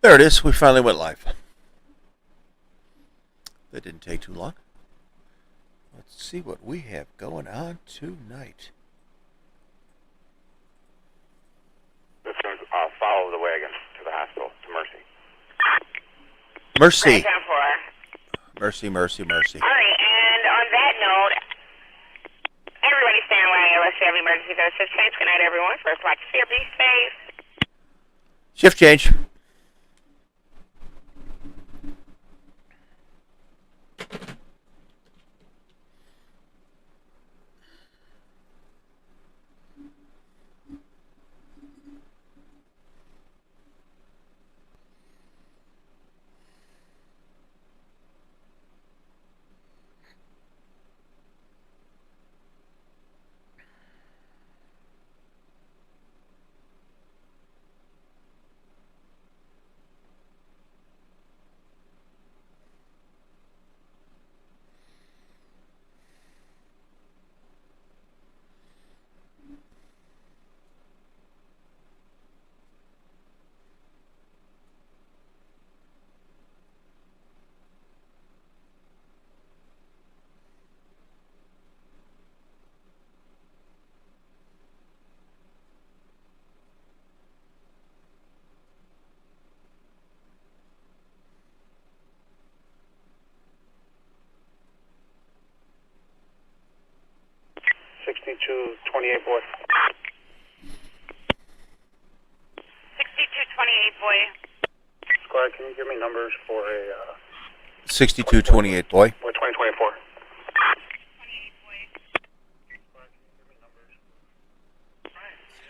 There it is. We finally went live. That didn't take too long. Let's see what we have going on tonight. Follow the wagon to the hospital, to Mercy. Mercy. Mercy. Mercy. All right, and on that note, everybody stand by. Let's have emergency doses. Thanks. Good night, everyone. First watch here. Be safe. Shift change. Boy. 6228, boy. Squad, can you give me numbers for a 6228, boy. for 2024? All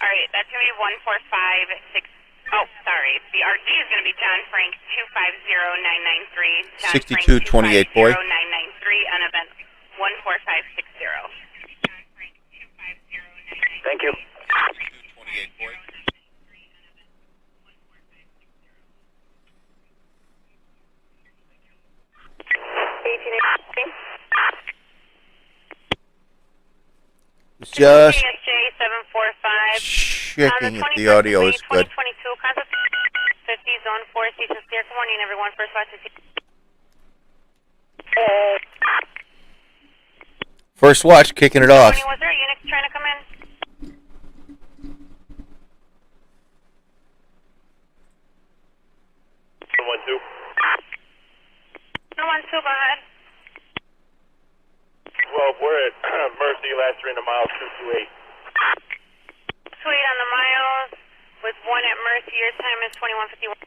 right, that's going to be 1456. Oh, sorry. The RG is going to be John Frank 250993. 6228, boy. 993 on event 14560. Thank you. 6228, boy. It's just checking if the audio is good. 2022, concept 50 zone 4 station clear. Good morning, everyone. First watch is First watch, kicking it off. Was there a unit trying to come in? One, two. No one, two, go ahead. Well, we're at Mercy, last 300 miles, 228. Sweet on the miles with one at Mercy. Your time is 2151.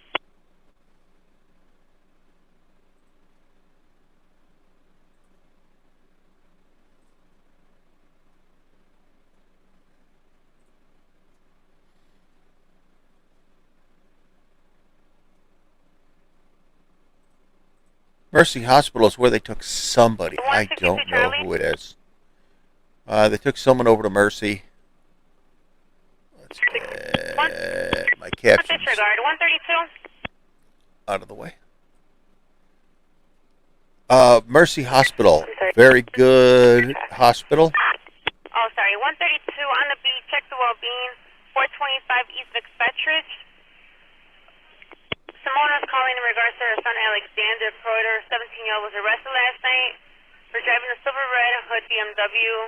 Mercy Hospital is where they took somebody. I don't know who it is. They took someone over to Mercy. Let's get my captions Disregard 132. out of the way. Mercy Hospital, very good hospital. Oh, sorry. 132 on the beat. Check the well-being. 425 East McFetridge. Simona's calling in regards to her son Alexander Croder, 17-year-old, was arrested last night for driving a silver red hood BMW.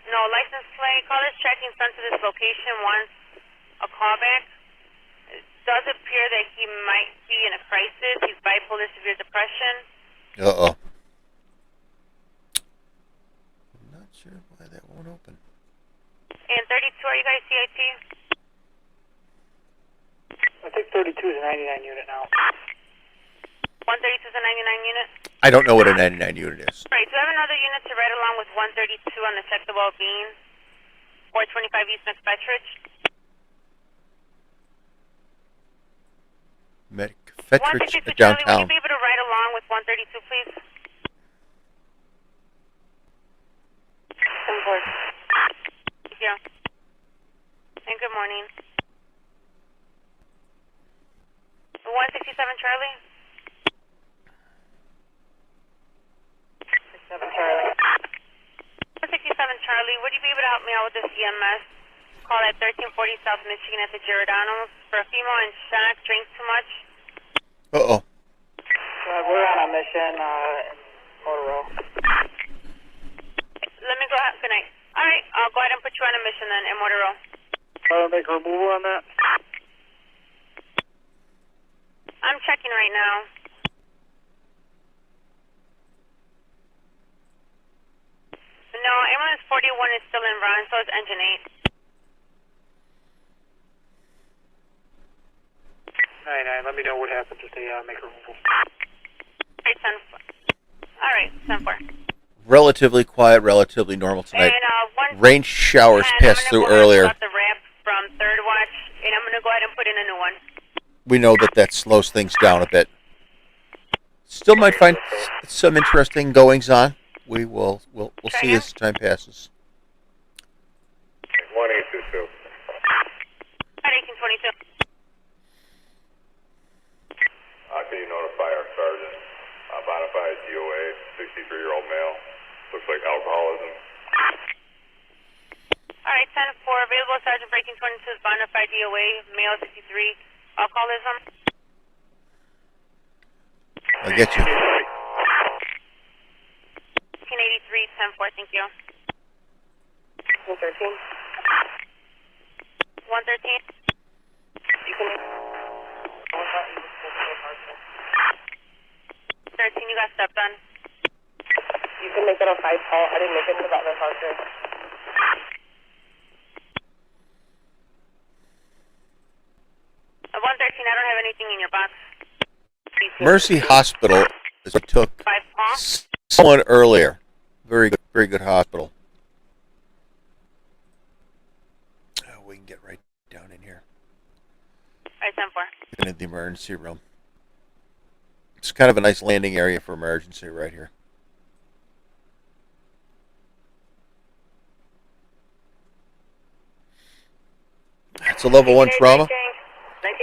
No license plate. Caller's tracking son to this location wants a callback. It does appear that he might be in a crisis. He's bipolar severe depression. Uh-oh. I'm not sure why that won't open. And 32, are you guys CIT? I think 32 is a 99 unit now. 132 is a 99 unit? I don't know what a 99 unit is. Right, do you have another unit to ride along with 132 on the check the well-being? 425 East McFetridge? McFetridge 162 Charlie, downtown. would you be able to ride along with 132, please? 7-4. Thank you. And good morning. 167 Charlie? 67 Charlie. 167 Charlie, would you be able to help me out with this EMS? Call at 1340 South Michigan at the Giordano's for a female in shock, drinks too much. Uh-oh. We're on a mission in Motorola. Let me go ahead. Good night. All right, I'll go ahead and put you on a mission then in Motorola. Make a removal on that? I'm checking right now. No, ambulance 41 is still in run, so is engine 8. 9-9, let me know what happens if they make a removal. Alright, 10-4. Alright, 10-4. Relatively quiet, relatively normal tonight. And Rain showers passed through earlier. The ramp from third watch, and I'm gonna go ahead and put in a new one. We know that slows things down a bit. Still might find some interesting goings on. We'll see as time passes. 1822. Alright, 1822. Can you notify our sergeant? Bonafide DOA, 63-year-old male. Looks like alcoholism. Alright, 10-4. Available Sergeant Breaking 22 Bonafide DOA, male 63, alcoholism. I'll get you. 1883, 10-4, thank you. 113. 113. You can 13, you got stepped on. You can make it a 5 call. I didn't make it to that departure. At 113, I don't have anything in your box. Mercy Hospital is what took 5 call. someone earlier. Very good hospital. Oh, we can get right down in here. Alright, 10-4. Into the emergency room. It's kind of a nice landing area for emergency right here. It's a level 1 trauma.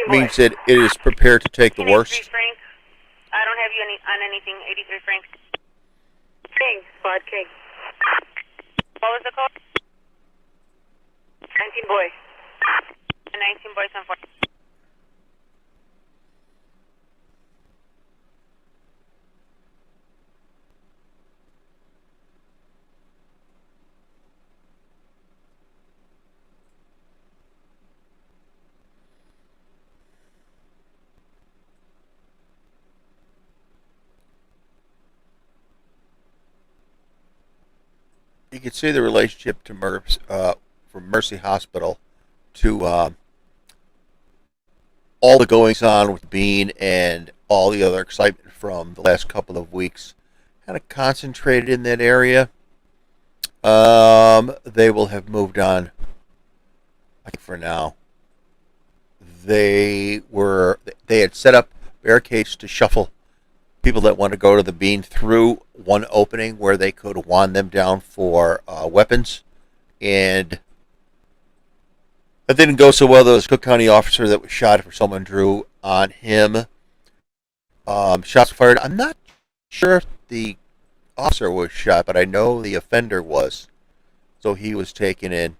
Means that it is prepared to take the worst. 83 Frank. I don't have you on anything. 83 Frank. King, Squad King. What was the code? 19 boy. 19 boys 10-4. You can see the relationship to from Mercy Hospital to all the goings on with Bean and all the other excitement from the last couple of weeks. Kind of concentrated in that area. They will have moved on, I think, for now. They had set up barricades to shuffle people that want to go to the Bean through one opening where they could wand them down for weapons. And that didn't go so well. There was a Cook County officer that was shot for someone drew on him. Shots fired. I'm not sure if the officer was shot, but I know the offender was. So he was taken in.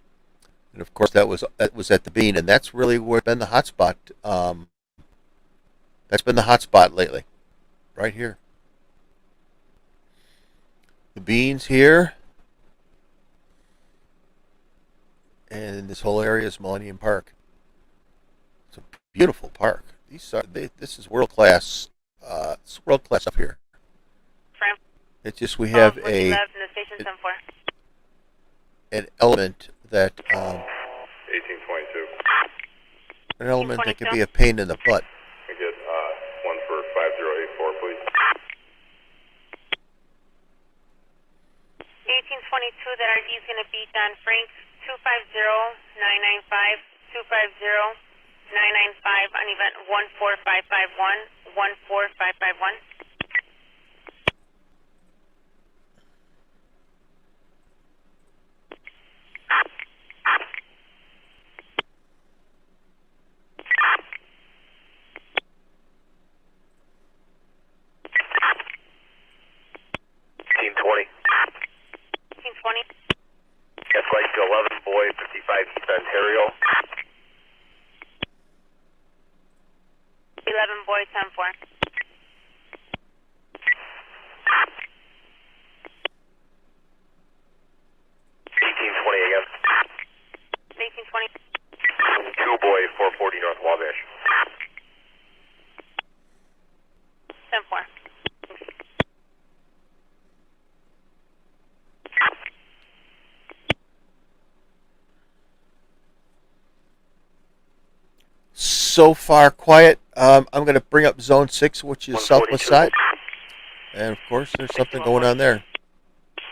And of course that was at the Bean, and that's really where it's been the hot spot. That's been the hot spot lately. Right here. The Beans here. And this whole area is Millennium Park. It's a beautiful park. This is world class. It's world class up here. It's just we have an element that 1822. an element that can be a pain in the butt. We get one for 5084, please. 1822, that RD is going to be Don Frank, 250-995, 250-995 on event 14551, 14551. That's right to 11 boy, 55 East Ontario. 11 boy, 10-4. So far, quiet. I'm going to bring up Zone 6, which is southwest side. And, of course, there's something going on there.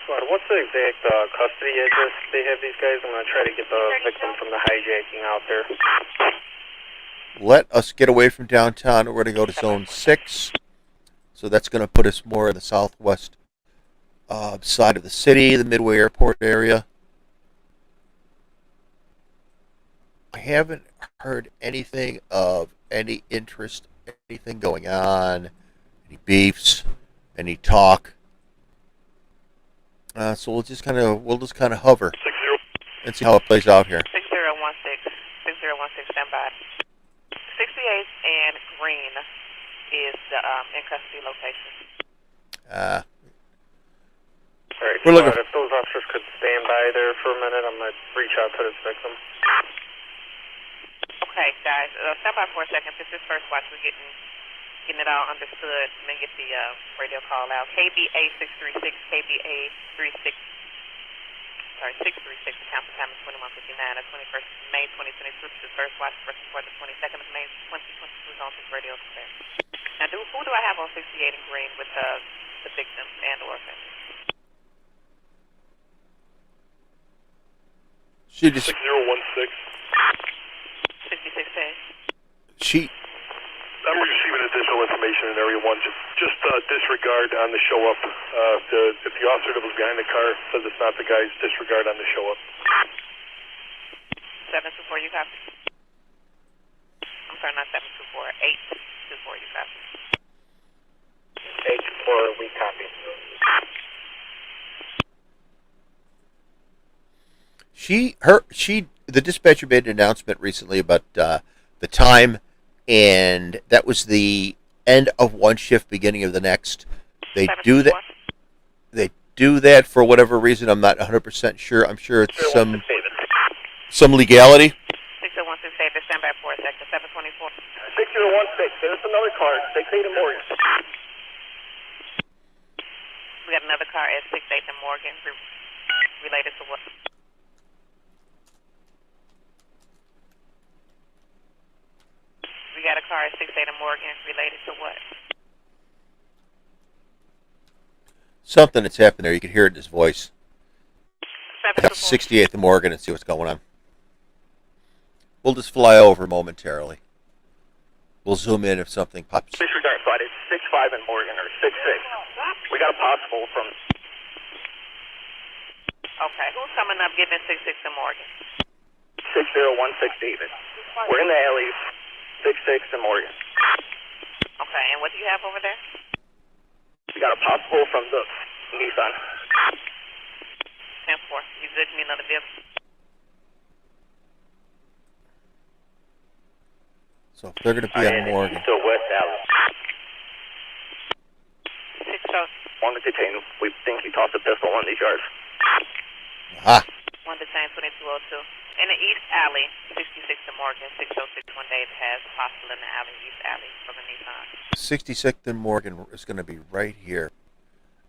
What's the exact custody address they have these guys? I'm going to try to get the victim from the hijacking out there. Let us get away from downtown. We're going to go to Zone 6. So that's going to put us more in the southwest side of the city, the Midway Airport area. I haven't heard anything of any interest, anything going on, any beefs, any talk. So we'll just kind of hover and see how it plays out here. 6016, stand by. 68th and Green is the in custody location. Alright, we're looking. If those officers could stand by there for a minute, I'm going to reach out to this victim. Okay, guys, stand by for a second. This is first watch. We're getting it all understood and then get the radio call out. KBA 636, KBA 36. Sorry, 636. The council time is 21:59. That's 21st May 2022. This is first watch for the 22nd of May 2022. On this radio clear. Now, who do I have on 68 and Green with the victim and or family? She just 6016. 6610. I'm receiving additional information in Area 1. Just disregard on the show up. If the officer that was behind the car says it's not the guys, disregard on the show up. 724, you copy? I'm sorry, not 724, 824, you copy? 824, we copy. The dispatcher made an announcement recently about the time, and that was the end of one shift, beginning of the next. They do that. They do that for whatever reason. I'm not 100% sure. I'm sure it's some legality. 6016, David, stand by for a second. 724. 6016, there's another car, 68 and Morgan. We got another car at 68 and Morgan, related to what? We got a car at 68 and Morgan, related to what? Something that's happened there. You can hear it in his voice. 724. 68th and Morgan and see what's going on. We'll just fly over momentarily. We'll zoom in if something pops. Disregard, so it's 65 and Morgan, or 66. We got a possible from... Okay, who's coming up giving 66 and Morgan? 6016, David. We're in the alley, 66 and Morgan. Okay, and what do you have over there? We got a possible from the Nissan. 10-4. You good? You need another vehicle? So if they're going to be on Morgan. Still West Alley. 60. One to detain. We think he tossed a pistol on these yards. Ah. One detained 2202. In the East Alley, 66 to Morgan, 6061 David has a possible in the alley, East Alley from the Nissan. 66th and Morgan is going to be right here.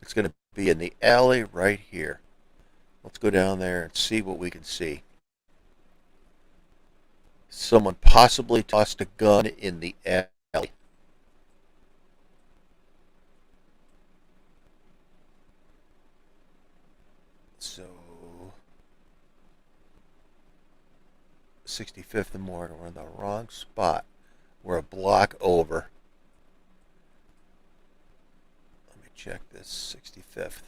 It's going to be in the alley right here. Let's go down there and see what we can see. Someone possibly tossed a gun in the alley. So, 65th and Morgan, we're in the wrong spot. We're a block over. Let me check this, 65th.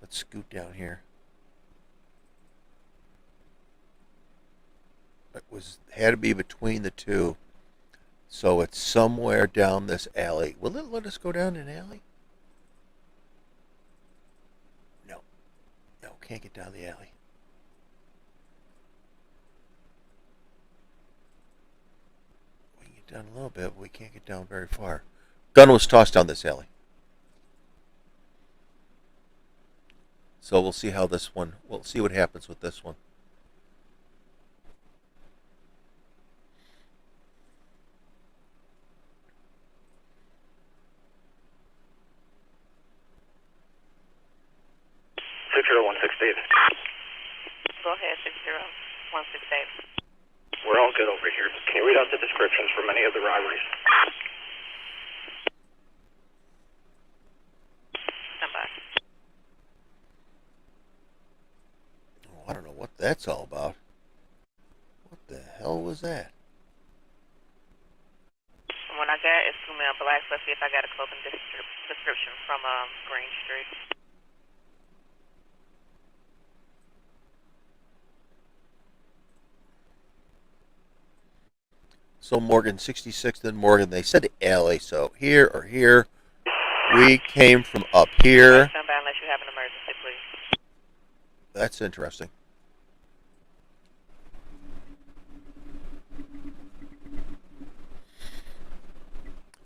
Let's scoot down here. It had to be between the two. So it's somewhere down this alley. Will it let us go down an alley? No. No, can't get down the alley. We can get down a little bit, but we can't get down very far. Gun was tossed down this alley. So we'll see how this one, we'll see what happens with this one. Go ahead, 6016 David. We're all good over here. Can you read out the descriptions from any of the robberies? Stand by. Oh, I don't know what that's all about. What the hell was that? And what I got is 2 male blacks. Let's see if I got a clothing description from Green Street. So Morgan, 66th and Morgan, they said alley, so here or here. We came from up here. Stand by unless you have an emergency, please. That's interesting.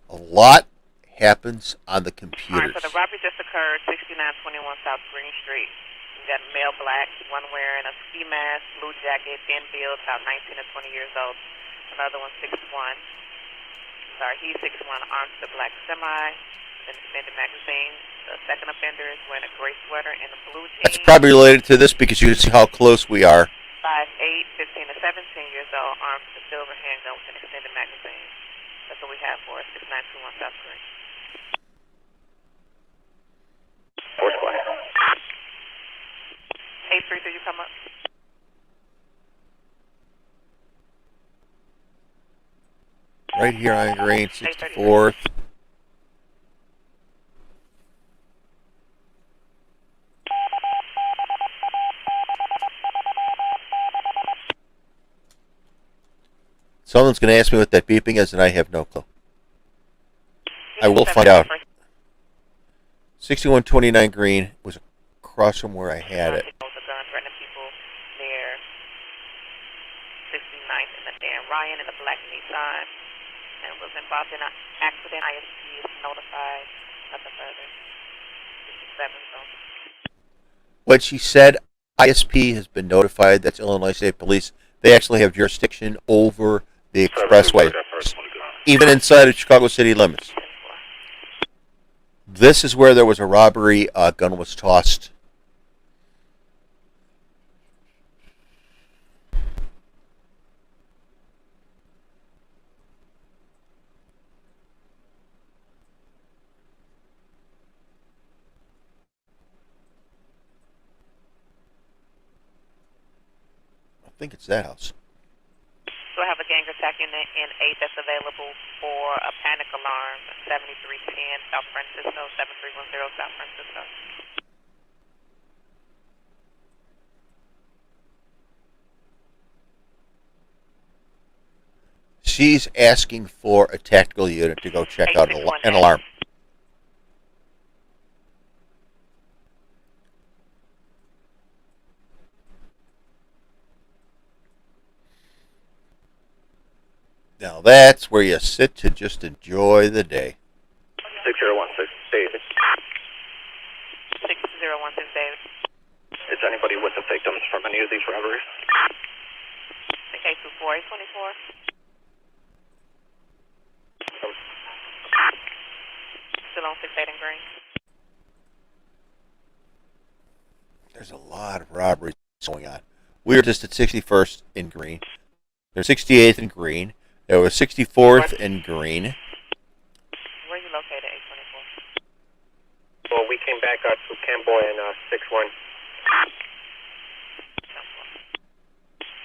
A lot happens on the All computers. right, so the robbery just occurred 6921 South Green Street. You got a male black, one wearing a ski mask, blue jacket, thin build, about 19 or 20 years old. Another one 6'1". Sorry, he's 6'1", armed with a black semi, then extended magazine. The second offender is wearing a gray sweater and a blue jeans. That's probably related to this because you can see how close we are. 5'8", 15 to 17 years old, armed with a silver handgun with an extended magazine. That's what we have for 6921 South Green. 4 squad. 833, you come up. Right here on Green, 64th. Someone's going to ask me what that beeping is, and I have no clue. I will find out. 6129 Green was across from where I had it. The gun threatening people near 69th and the Dan Ryan in the black Nissan and was involved in an accident. ISP is notified. Nothing further. 67 zone. When she said ISP has been notified, that's Illinois State Police, they actually have jurisdiction over the expressway, even inside of Chicago city limits. This is where there was a robbery. A gun was tossed. I think it's that house. So I have a gang attack in 8 that's available for a panic alarm, 7310 South Francisco, 7310 South Francisco. She's asking for a tactical unit to go check out an alarm. Now that's where you sit to just enjoy the day. 6016, David. 6016 David. Is anybody with the victims from any of these robberies? K24, 824. Still on 68 and Green. There's a lot of robberies going on. We were just at 61st in Green. There's 68th in Green. There was 64th in Green. Where are you located, 824? Well, we came back up to Camboy and 61.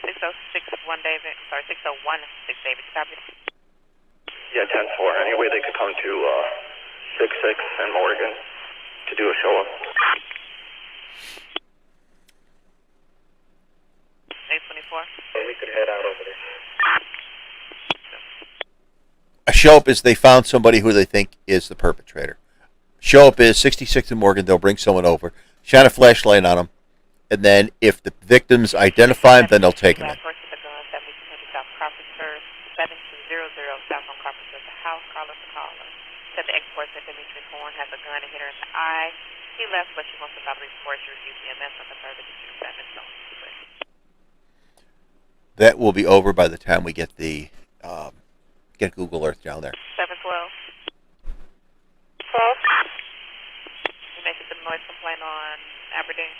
6061 David. Sorry, 6016 David. Copy. Yeah, 10-4. Anyway, they could come to 66 and Morgan to do a show up. 824. So we could head out over there. A show up is they found somebody who they think is the perpetrator. Show up is 66th and Morgan. They'll bring someone over, shine a flashlight on them, and then if the victims identify them, then they'll take them in. South Carpenter, 7200 South on Carpenter, the house, caller to caller. Said the ex-boyfriend said Dimitri Horn has a gun and hit her in the eye. He left, but she wants to file a report. She received EMS on the further to 7 zone. That will be over by the time we get the get Google Earth down there. 712. 12. You making some noise complaint on Aberdeen?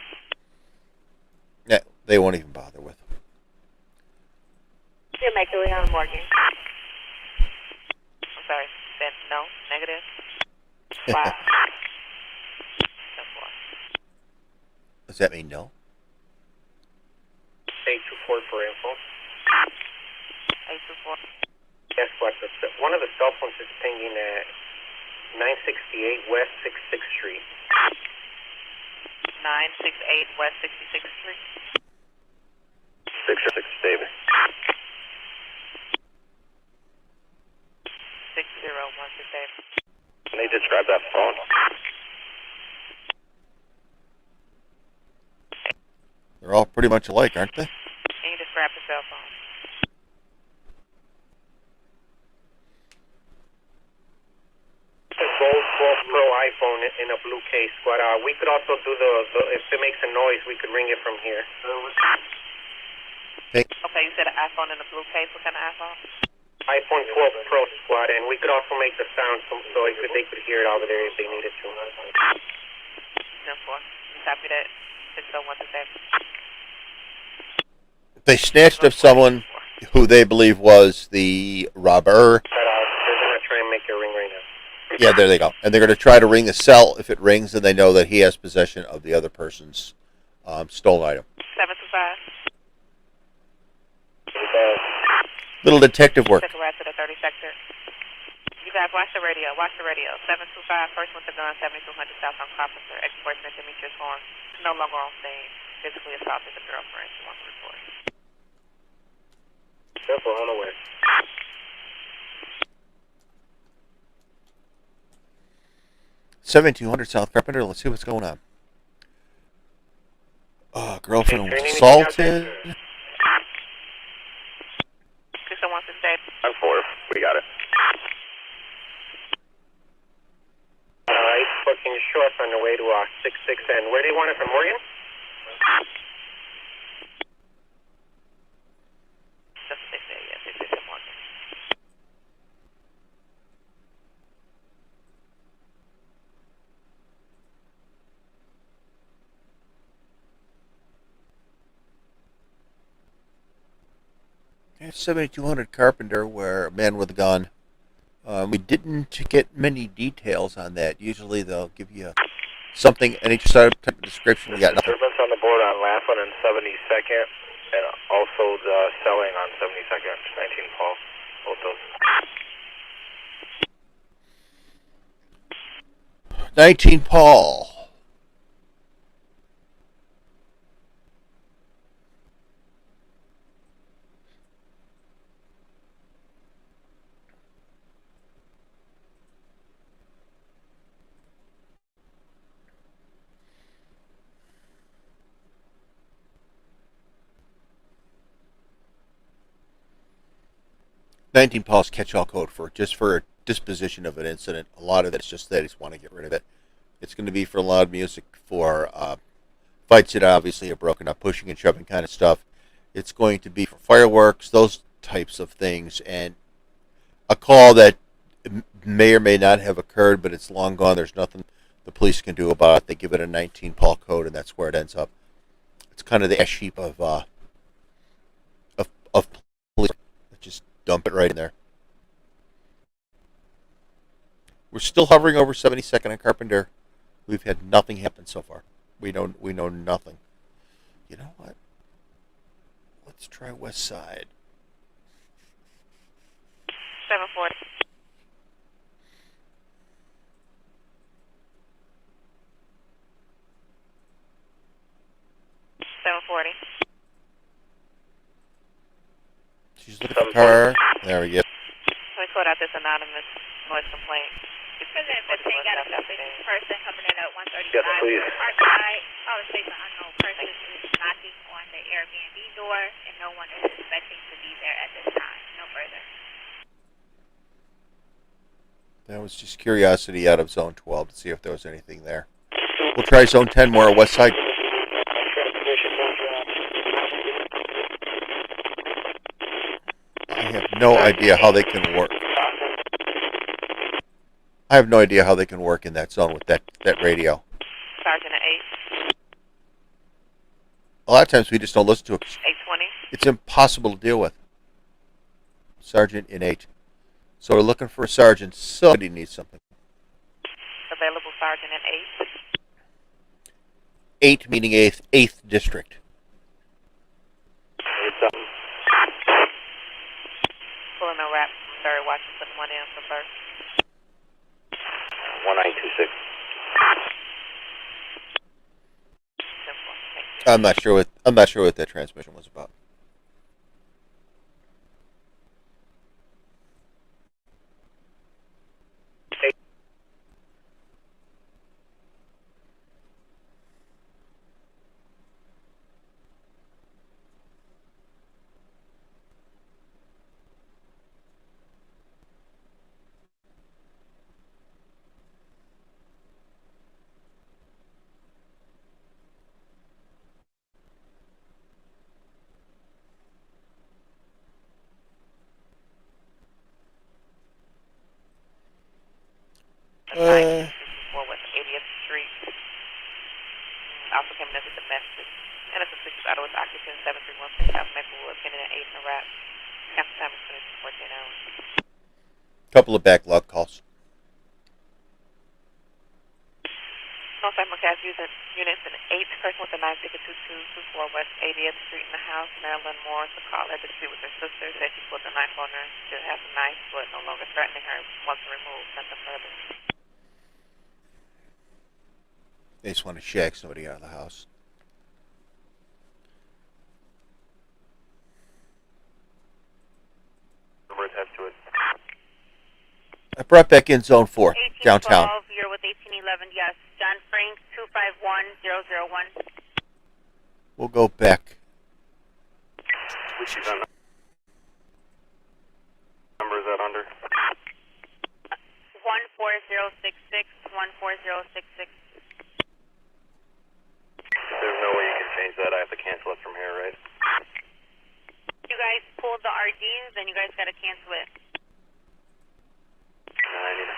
Yeah, they won't even bother with. You'll make the Leon Morgan. I'm sorry. Then no. Negative. 5. 10-4. Does that mean no? 824 for info. 824. Yes, what? One of the cell phones is pinging at 968 West 66th Street. 968 West 66th Street. 6 David. 6016 David. Can they describe that phone? They're all pretty much alike, aren't they? Can you describe the cell phone? Gold 12 Pro iPhone in a blue case, but we could also do the if it makes a noise, we could ring it from here. Okay, you said an iPhone in a blue case. What kind of iPhone? iPhone 12 Pro Squad, and we could also make the sound so they could hear it over there if they needed to. 10-4. You copy that? 601 They snatched up someone who they believe was the robber. They're gonna try and make it ring right now. Yeah, there they go. And they're going to try to ring the cell. If it rings, then they know that he has possession of the other person's stolen item. 725. Little detective work. Take a ride to the 30 sector. You guys, watch the radio. Watch the radio. 725, first with the gun, 7200 South on Carpenter. Ex-boyfriend Demetrius Horn. No longer on scene. Physically assaulted the girlfriend. She wants to report. Simple, on the way. $7,200 South Carpenter. Let's see what's going on. Girlfriend was assaulted. 601 David. I'm 4. We got it. Alright, booking your shorts on the way to 66N. Where do you want it from, Morgan? Just 6 yes, 66 Morgan. Okay, 7,200 Carpenter, where a man with a gun. We didn't get many details on that. Usually they'll give you something, any type of description. We got nothing. Disturbance on the board on Laughlin and 72nd, and also the selling on 72nd, 19 Paul. Both those. 19 Paul. Paul's catch-all code for disposition of an incident. A lot of it's just that he's want to get rid of it. It's going to be for loud music, for fights that obviously are broken up, pushing and shoving kind of stuff. It's going to be for fireworks, those types of things, and a call that may or may not have occurred, but it's long gone. There's nothing the police can do about it. They give it a 19 Paul code, and that's where it ends up. It's kind of the ash heap of police. Just dump it right in there. We're still hovering over 72nd and Carpenter. We've had nothing happen so far. We know nothing. You know what? Let's try West Side. 740. 740. She's looking for her. There we go. So we put out this anonymous noise complaint. President Buttigieg got a suspicious person coming in at 135. Yes, please. Outside, an unknown person is knocking on the Airbnb door, and no one is expecting to be there at this time. No further. That was just curiosity out of Zone 12 to see if there was anything there. We'll try Zone 10 more, West Side. I have no idea how they can work. I have no idea how they can work in that zone with that radio. Sergeant at 8. A lot of times we just don't listen to it. 820. It's impossible to deal with. sergeant in 8. So we're looking for a sergeant. Somebody needs something. Available sergeant in 8. 8 meaning 8th district. Pulling a rap from Third Washington 1M for first. 1926. Simple. Thank you. I'm not sure what that transmission was about. What was 80th Street? Also came in as a domestic. And a suspicious auto with occupant 7316 South Maplewood, pending an 8 in a wrap. Council time is 14 hours. Couple of backlog calls. No simulcast units in 8th, person with a 9 ticket 2224 West 80th Street in the house. Marilyn Morris, a call had to dispute with her sister, said she pulled the knife on her, still has a knife, but no longer threatening her, wants to remove, nothing further. They just want to shag somebody out of the house. Number attached to it. I brought back in zone 4, downtown. 1812, you're with 1811, yes. John Frank, 251001. We'll go back. Which is on number is that under? 14066, 14066. There's no way you can change that. I have to cancel it from here, right? You guys pulled the RDs, then you guys gotta cancel it. I need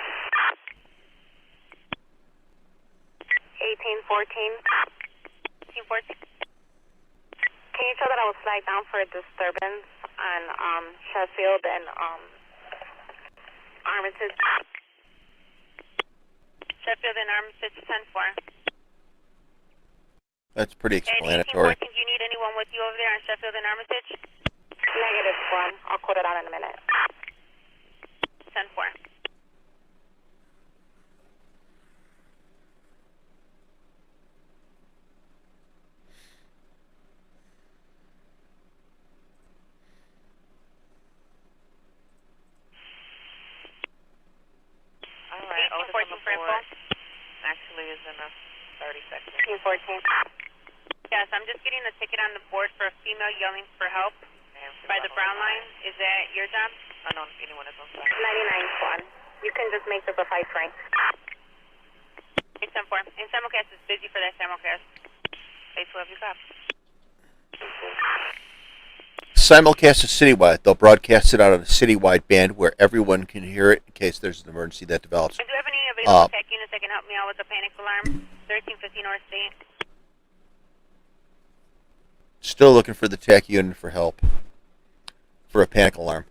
1814. 1814. Can you tell that I was flagged down for a disturbance on Sheffield and Armitage? Sheffield and Armitage 10-4. That's pretty And explanatory. 1814, do you need anyone with you over there on Sheffield and Armitage? Negative one. I'll quote it out in a minute. 10-4. All right, oldest on the 1814 for info. board actually is in a 30 seconds. 1814. Yes, I'm just getting a ticket on the board for a female yelling for help by the Brown line. Is that your job? I don't know if anyone is on site. 99 1. You can just make this a 5 frame. It's 10-4. And simulcast is busy for that simulcast. 812, you copy. Simulcast is citywide. They'll broadcast it out on a citywide band where everyone can hear it in case there's an emergency that develops. Do you have any available tech units that can help me out with the panic alarm? 1350 North State. Still looking for the TAC unit for help. For a panic alarm.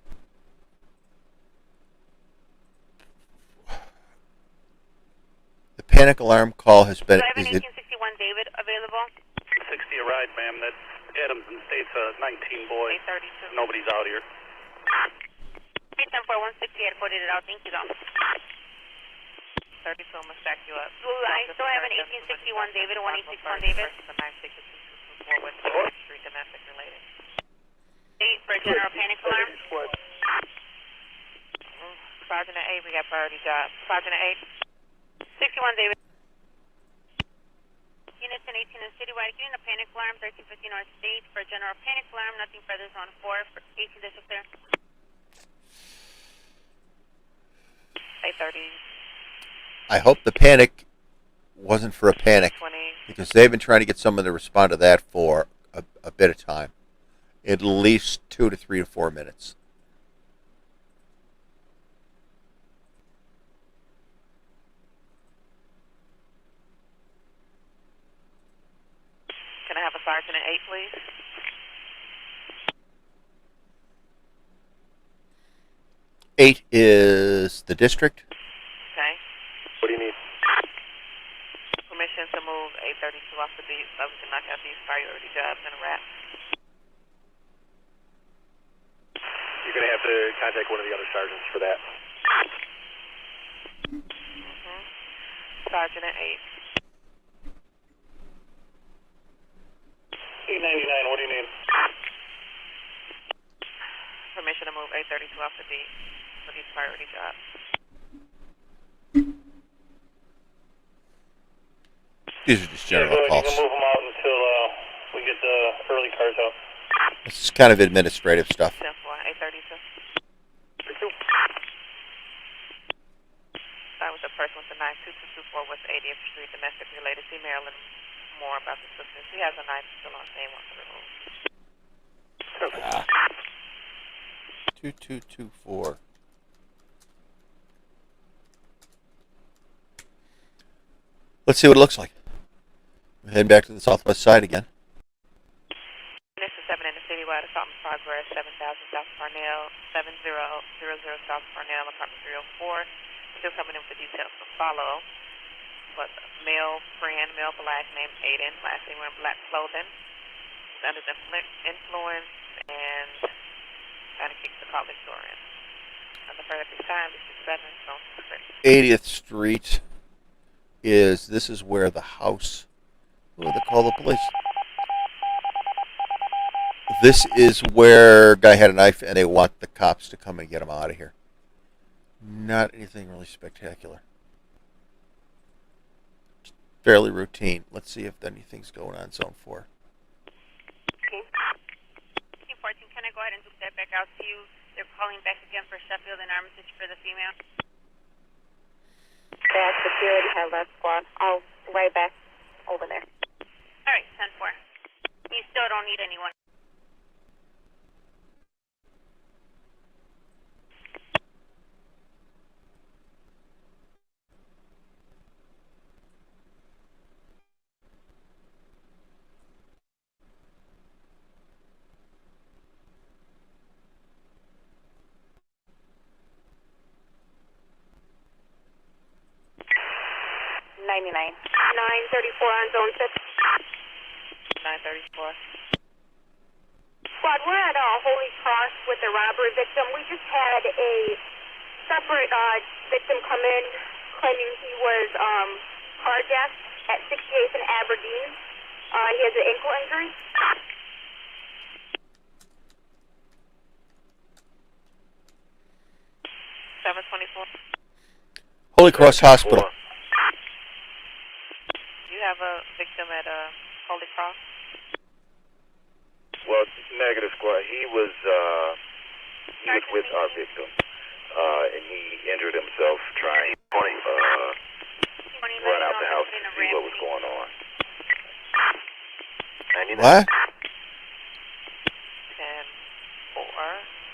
The panic alarm call has been... Do I have an Is it, 1861 David available? 60 a ride, ma'am. That's Adams and State's 19 boy. 832. Nobody's out here. 10-4, 160, I quoted it out. Thank you, though. 32, I'm going to stack you up. Ooh, I still have an 1861 David, a 1861 David. The 9 ticket 2224 West 80th Street, domestic related. 8 for a general panic alarm. Sergeant at 8, we got priority job. Sergeant at 8. 61 David. Units in 18 and citywide, getting a panic alarm, 1350 North State for a general panic alarm, nothing further, zone 4 for 18 district there. 830. I hope the panic wasn't for a panic. 20. Because they've been trying to get someone to respond to that for a bit of time. At least 2 to 3 to 4 minutes. Can I have a sergeant at 8, please? 8 is the district. Okay. What do you need? Permission to move 832 off the beat so we can knock out these priority jobs in a wrap. You're going to have to contact one of the other sergeants for that. Sergeant at 8. 899, what do you need? Permission to move 832 off the beat for these priority jobs. These are just general You calls. can move them out until we get the early cars out. This is kind of administrative stuff. 10-4, 832. That was the person with the 92224 West 80th Street, domestic related. See Marilyn more about the sisters. She has a knife still on hand, wants to remove. 2224. Let's see what it looks like. We're heading back to the southwest side again. This is 7 in the citywide assault in progress, 7000 South Parnell, 7000 South Parnell, apartment 304. Still coming in with the details to follow. But male friend, male black, named Aiden, last name wearing black clothing. Under the influence and trying to kick the college door in. On the further time, this is 7, so 80th Street this is where the house, what do they call the police? This is where a guy had a knife and they want the cops to come and get him out of here. Not anything really spectacular. Fairly routine. Let's see if anything's going on zone 4. Okay. Team 14, can I go ahead and loop that back out to you? They're calling back again for Sheffield and Armitage for the female. Bad security had left squad. I'll right back over there. All right, 10-4. You still don't need anyone. $99. 934 on zone 6. 934. Squad, we're at Holy Cross with the robbery victim. We just had a separate victim come in claiming he was carjacked at 68th and Aberdeen. He has an ankle injury. Holy Cross Hospital. Do you have a victim at Holy Cross? Well, negative squad. He was with our victim, and he injured himself trying to run out the house to see what was going on. What?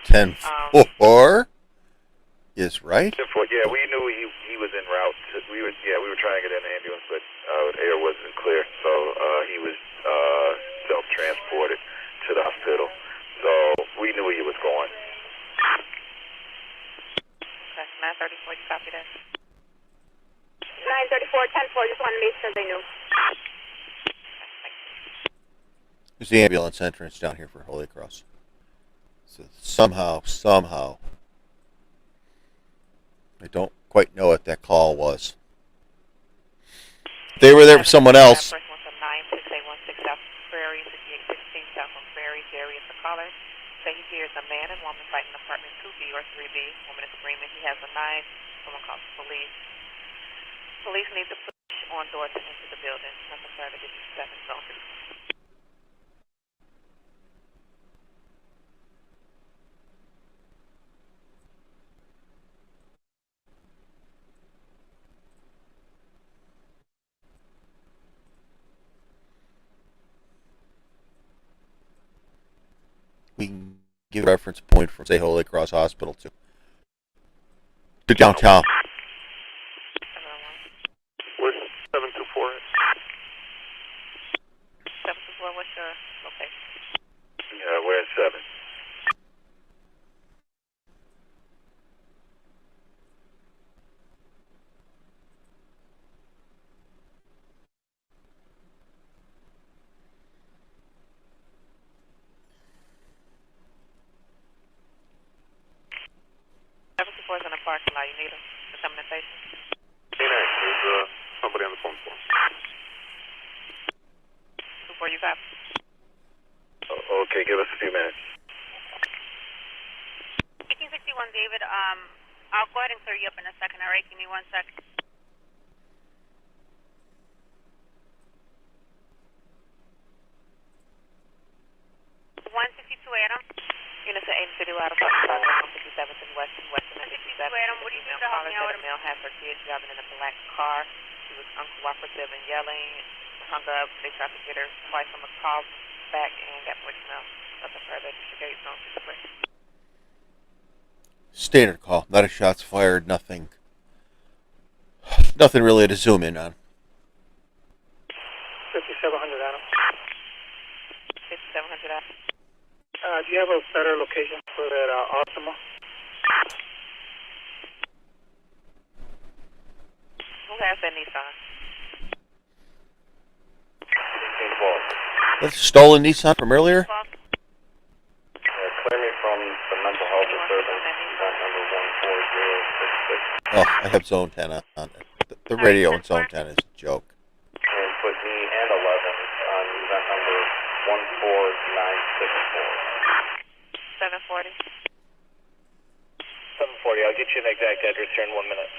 10-4. 10-4 is right. Yeah, we knew he was en route. We were trying to get an ambulance, but air wasn't clear, so he was self-transported to the hospital. So we knew where he was going. Okay, 934, you copy that? 934, 10-4, just wanted to make sure they knew. There's the ambulance entrance down here for Holy Cross. So somehow, I don't quite know what that call was. They were there for someone else. First one's a 96816 South Prairie, 6816 South on Prairie. Jerry is the caller. Say he hears a man and woman fighting in apartment 2B or 3B. Woman is screaming. He has a knife. Someone calls the police. Police need to push on door to enter the building. Nothing further. This is 7 zone 3. We can give a reference point from, say, Holy Cross Hospital to downtown. Where's 724 at? 724, what's your location? We're at 7. Give us a few minutes. 1861 David, I'll go ahead and clear you up in a second, all right? Give me 1 sec. 162 Adam. Units of Aiden City Water, 57th and Western 162 Adam, what do you need to help me out? A male has her kids driving in a black car. She was uncooperative and yelling, hung up. They tried to get her twice on the call back and got voicemail. Nothing further. Chicago Zone 63. Standard call. Not a shots fired. Nothing really to zoom in on. 5700 Adam. 5700 Adam. Do you have a better location for that Optima? Who has that Nissan? That's a stolen Nissan from earlier? Clear me from the mental health disturbance, event number 14066. Oh, I have zone 10 on it. The radio in zone 10 is a joke. And put me and 11 on event number 14964. 740. 740. I'll get you an exact address here in 1 minute.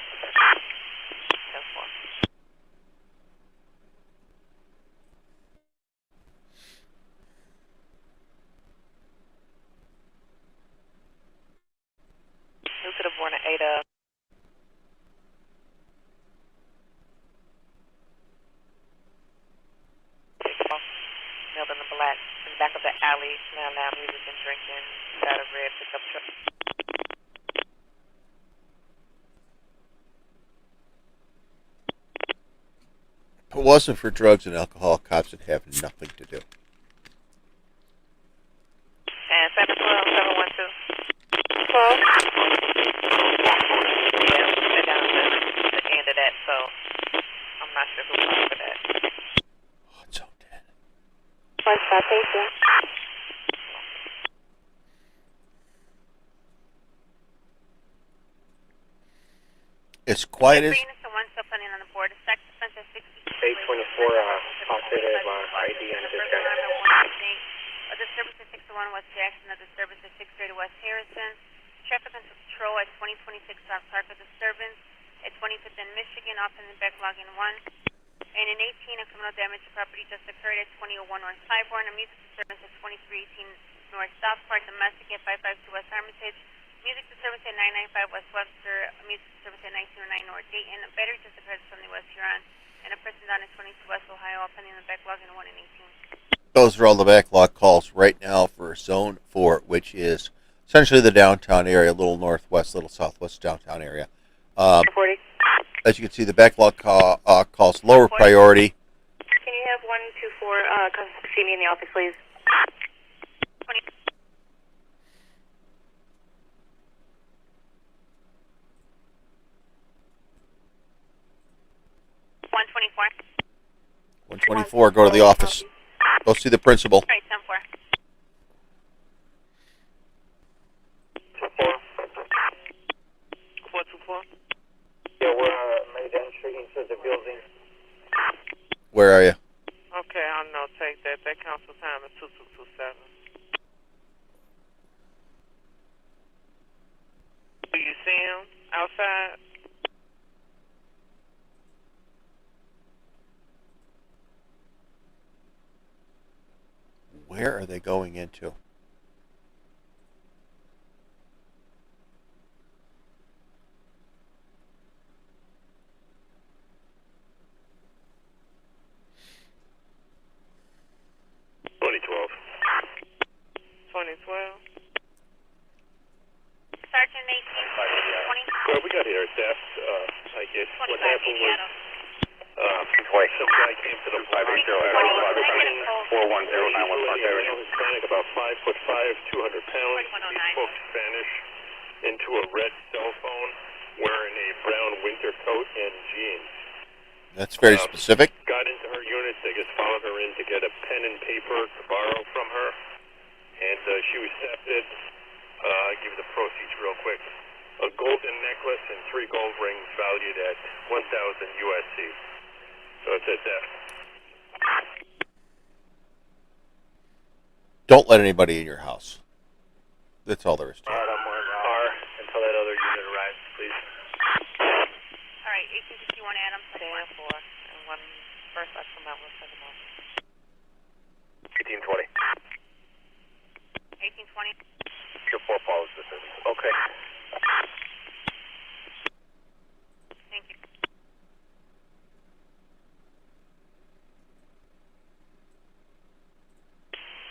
10-4. Who could have worn an 8 up? Nailed in the black, in the back of the alley, now music and drinking, got a red pickup truck. If it wasn't for drugs and alcohol, cops would have nothing to do. And 712, 712. 12? Yeah, they're down to the end of that, so I'm not sure who was for that. Oh, it's zone 10. One stop, thank you. As quiet as... Units of 1 still planning on the board. A sex offense at 60. 824, operated my ID and discount. A disturbance at 601 West Jackson, a disturbance at 630 West Harrison. Traffic control at 2026 South Park, a disturbance at 25th and Michigan, off in the backlog in 1. And in 18, a criminal damage to property just occurred at 2001 North Claiborne. A music disturbance at 2318 North South Park, domestic at 552 West Armitage. Music disturbance at 995 West Webster. A music disturbance at 1909 North Dayton. A battery just occurred at 70 West Huron. And a person down at 22 West Ohio, all pending the backlog in 1 and 18. Those are all the backlog calls right now for Zone 4, which is essentially the downtown area, a little northwest, little southwest downtown area. 40. As you can see, the backlog calls lower priority. Can you have 124 come see me in the office, please? 20. $124. 124, go to the office. Go see the principal. All right, 10-4. 424. Yeah, we're made entry into the building. Where are you? Okay, I'll notate that. That council time is 2227. Do you see him outside? Where are they going into? Sergeant 18, 20. Well, we got here, Steph. I guess what 25, happened was some guy came to the 410-915. He was Hispanic, about 5'5", 200 pounds. He spoke Spanish into a red cell phone, wearing a brown winter coat and jeans. That's very specific. Got into her unit. They just followed her in to get a pen and paper to borrow from her, and she was accepted. I'll give you the proceeds real quick. A golden necklace and 3 gold rings valued at 1,000 USD. So it's at that. Don't let anybody in your house. That's all there is to it. Alright, I'm on car until that other unit arrives, please. All right, 1851 Adam. 10-4. And one first I come out with 7 on. 1820. 1820. Your 4 follows the service. Okay. Thank you.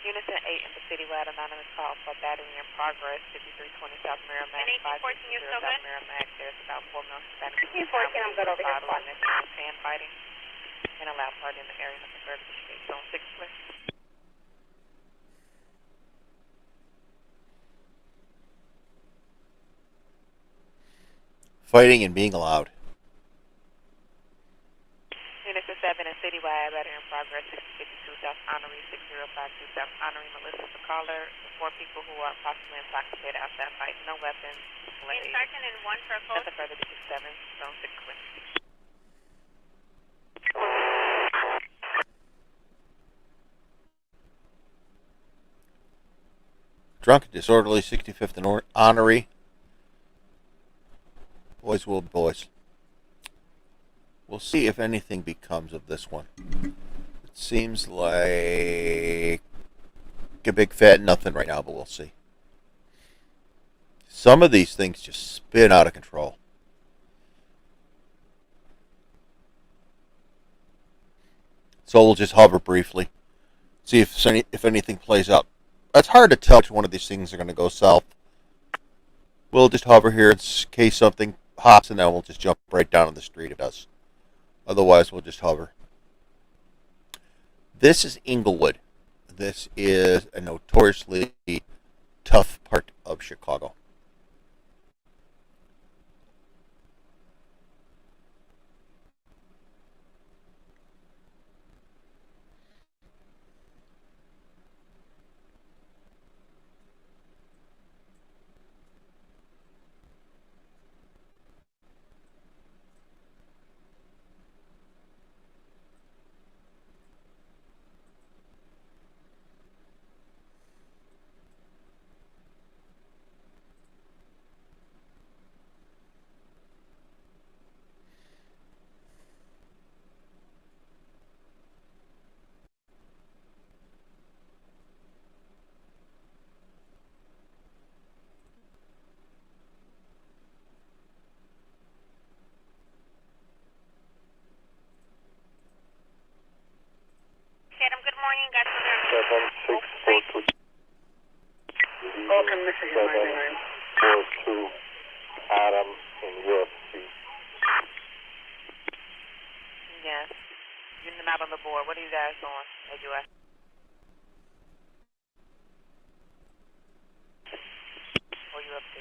Unison 8 in the citywide anonymous call for battery in progress, 5320 South Merrimack, And 1814, you're 560 still South good? Merrimack. There's about 4 million Hispanic 1814, I'm good over here. bottle in their hands, hand fighting, and a loud party in the area of the Conservative Street, Zone 6 West. Fighting and being allowed. Unison 7 in citywide battery in progress, 6052 South Honoree, 6052 South Honoree. Melissa the caller, 4 people who are possibly intoxicated outside fighting, no weapons. And Sergeant in 1 for a code. Nothing further, District 7, Zone 6 West. Drunk and disorderly, 65th and Honoree. Boys will be boys. We'll see if anything becomes of this one. It seems like a big fat nothing right now, but we'll see. Some of these things just spin out of control. So we'll just hover briefly, see if anything plays out. It's hard to tell which one of these things are going to go south. We'll just hover here in case something hops, and then we'll just jump right down on the street if it does. Otherwise, we'll just hover. This is Inglewood. This is a notoriously tough part of Chicago. Adam, good morning. Got to there. 7642. Falcon, Michigan 99. 42 Adam in UFC. Yes. You're not on the board. What are you guys doing? AUS. What are you up to?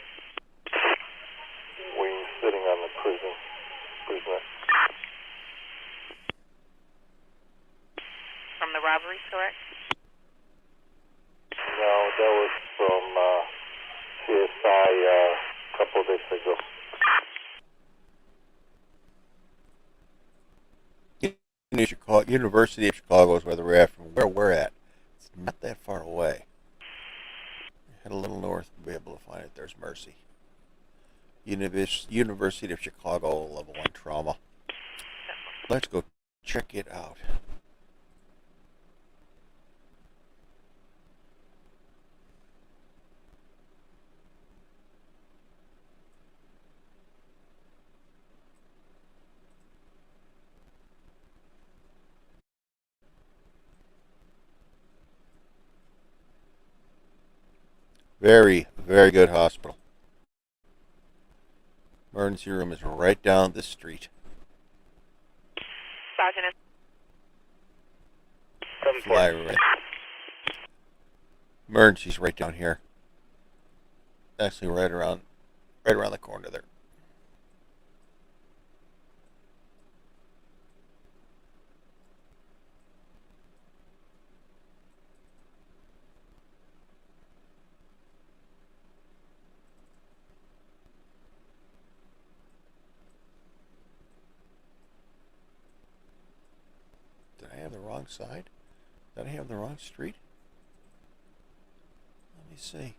We sitting on the prisoner. From the robbery, correct? No, that was from CSI a couple of days ago. University of Chicago is where we're at. From where we're at, it's not that far away. Head a little north, we'll be able to find it. There's Mercy. University of Chicago, level 1 trauma. Let's go check it out. Very, very good hospital. Emergency room is right down the street. Sergeant. Fly right. Emergency's right down here. Actually, right around the corner there. Did I have the wrong side? Did I have the wrong street? me see.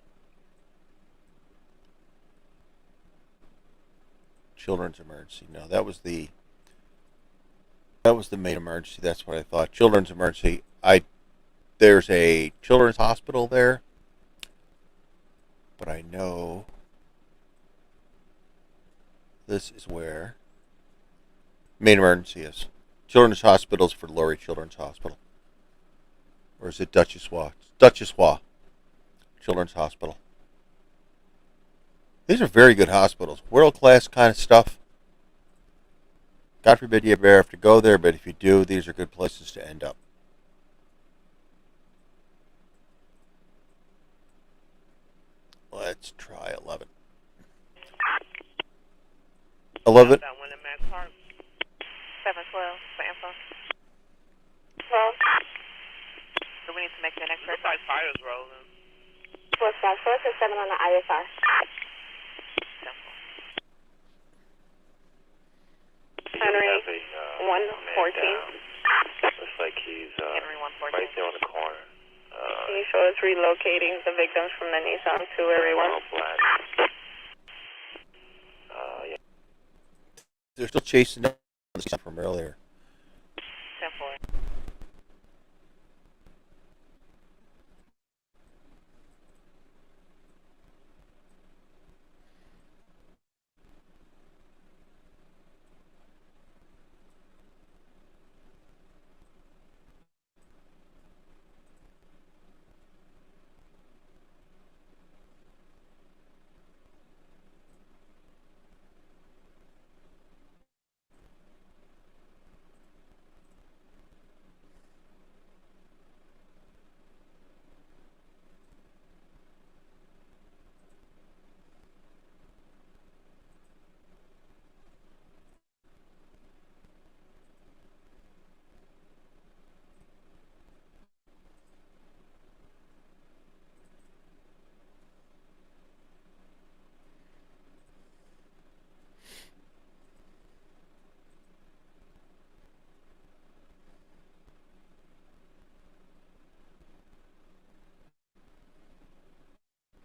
Children's emergency. No, that was the main emergency. That's what I thought. Children's emergency. There's a children's hospital there, but I know this is where main emergency is. Children's hospitals for Laurie Children's Hospital. Or is it Duchessois? Duchessois Children's Hospital. These are very good hospitals. World-class kind of stuff. God forbid you ever have to go there, but if you do, these are good places to end up. Let's try 11. 11. That one in Mac Park. 712 for info. 12. Do we need to make the next record? Looks like fire's rolling. 457 on the ISR. Simple. Henry, 114. Looks like he's Henry 114. right there on the corner. Can you show us relocating the victims from the Nissan to Area 1? Black. Yeah. They're still chasing them from earlier. Simple.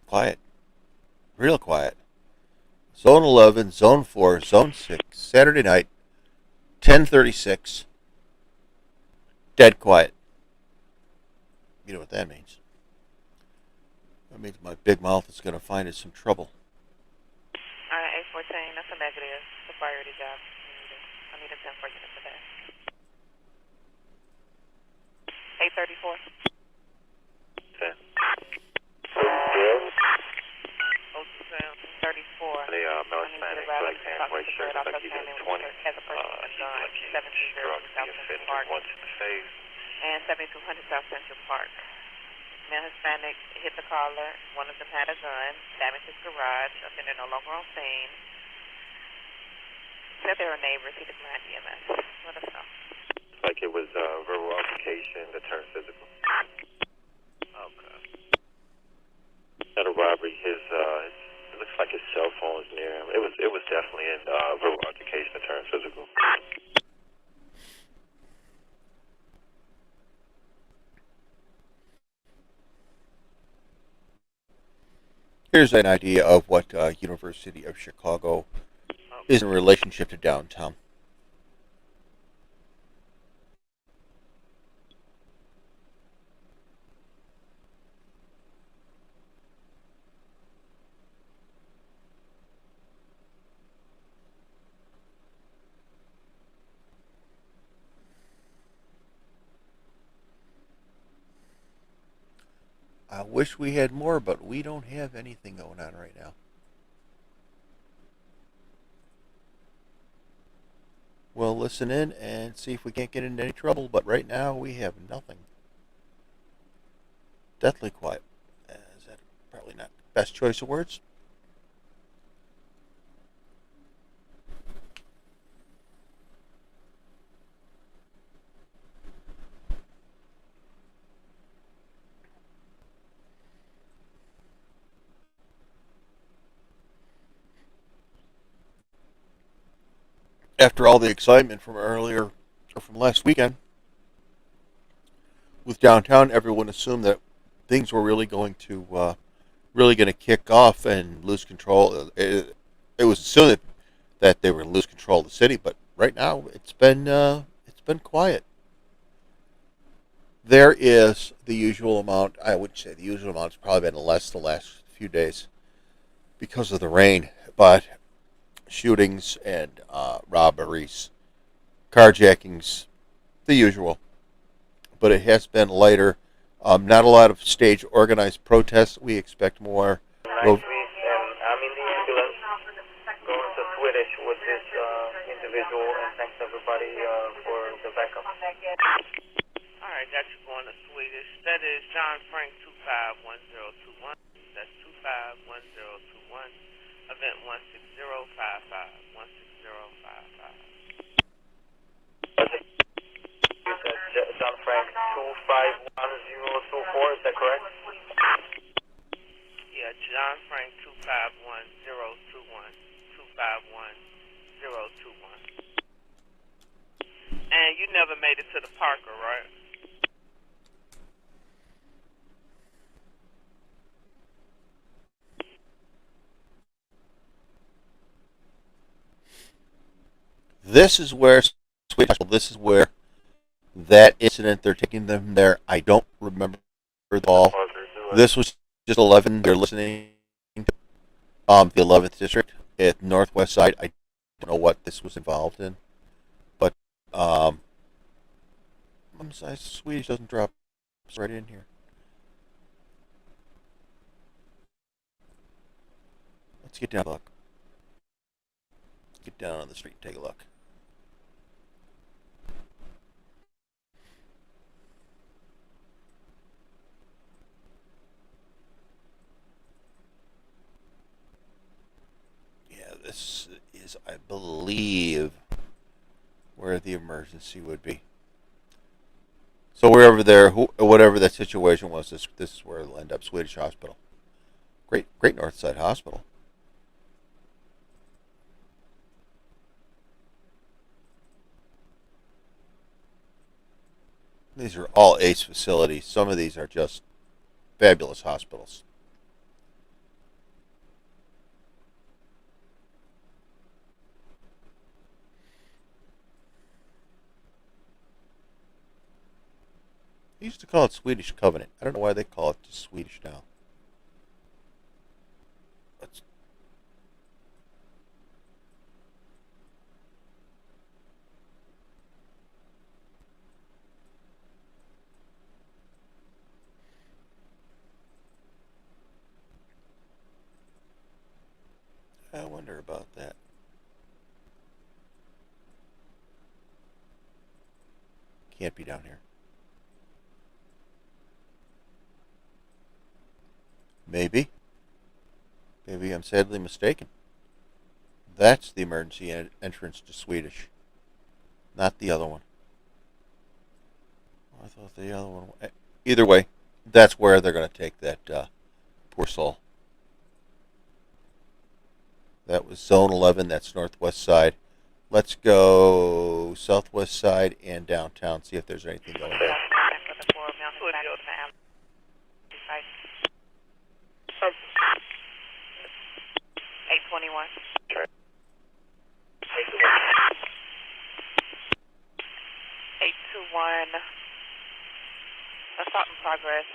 Quiet. Real quiet. Zone 11, Zone 4, Zone 6, Saturday night, 10:36. Dead quiet. You know what that means. That means my big mouth is going to find us some trouble. Alright, 814, that's a negative. It's a priority job. I need a 1014 for that. 834. Okay. 34. The Mellis Manning, black pants, white shirt, looks like he's in 20. Has a person with a gun. 1700 South Central Park. Once in the face. And 7200 South Central Park. Male Hispanic hit the caller. One of them had a gun. Damaged his garage. Offender no longer on scene. Said they were neighbors. He declined EMS. Let us know. Looks like it was verbal altercation that turned physical. Okay. Not a robbery. It looks like his cell phone is near him. It was definitely in verbal altercation that turned physical. Here's an idea of what University of Chicago is in relationship to downtown. I wish we had more, but we don't have anything going on right now. We'll listen in and see if we can't get into any trouble, but right now we have nothing. Deathly quiet. Is that probably not the best choice of words? After all the excitement from earlier, or from last weekend, with downtown, everyone assumed that things were really going to really going to kick off and lose control. It was assumed that they were going to lose control of the city, but right now it's been quiet. There is the usual amount. I would say the usual amount has probably been less the last few days because of the rain, but shootings and robberies, carjackings, the usual. But it has been lighter. Not a lot of stage organized protests. We expect more. Next week, and I'm in the ambulance going to Swedish with this individual, and thanks everybody for the backup. All right, got you going to Swedish. That is John Frank 251021. That's 251021. Event 16055. 16055. You said John Frank 251024, is that correct? Yeah, John Frank 251021. 251021. And you never made it to the Parker, right? This is where that incident. They're taking them there. I don't remember the all. This was just 11. They're listening to the 11th district at Northwest Side. I don't know what this was involved in, but Swedish doesn't drop. It's right in here. Let's get down. Look. Get down on the street and take a look. Yeah, this is, I believe, where the emergency would be. So wherever whatever that situation was, this is where it'll end up. Swedish Hospital, great Northside Hospital. These are all ACE facilities. Some of these are just fabulous hospitals. They used to call it Swedish Covenant. I don't know why they call it just Swedish now. Let's I wonder about that. Can't be down here. Maybe. Maybe I'm sadly mistaken. That's the emergency entrance to Swedish, not the other one. I thought the other one. Either way, that's where they're going to take that poor soul. That was Zone 11. That's Northwest Side. Let's go Southwest Side and downtown. See if there's anything going on. 821. 821. Assault in progress.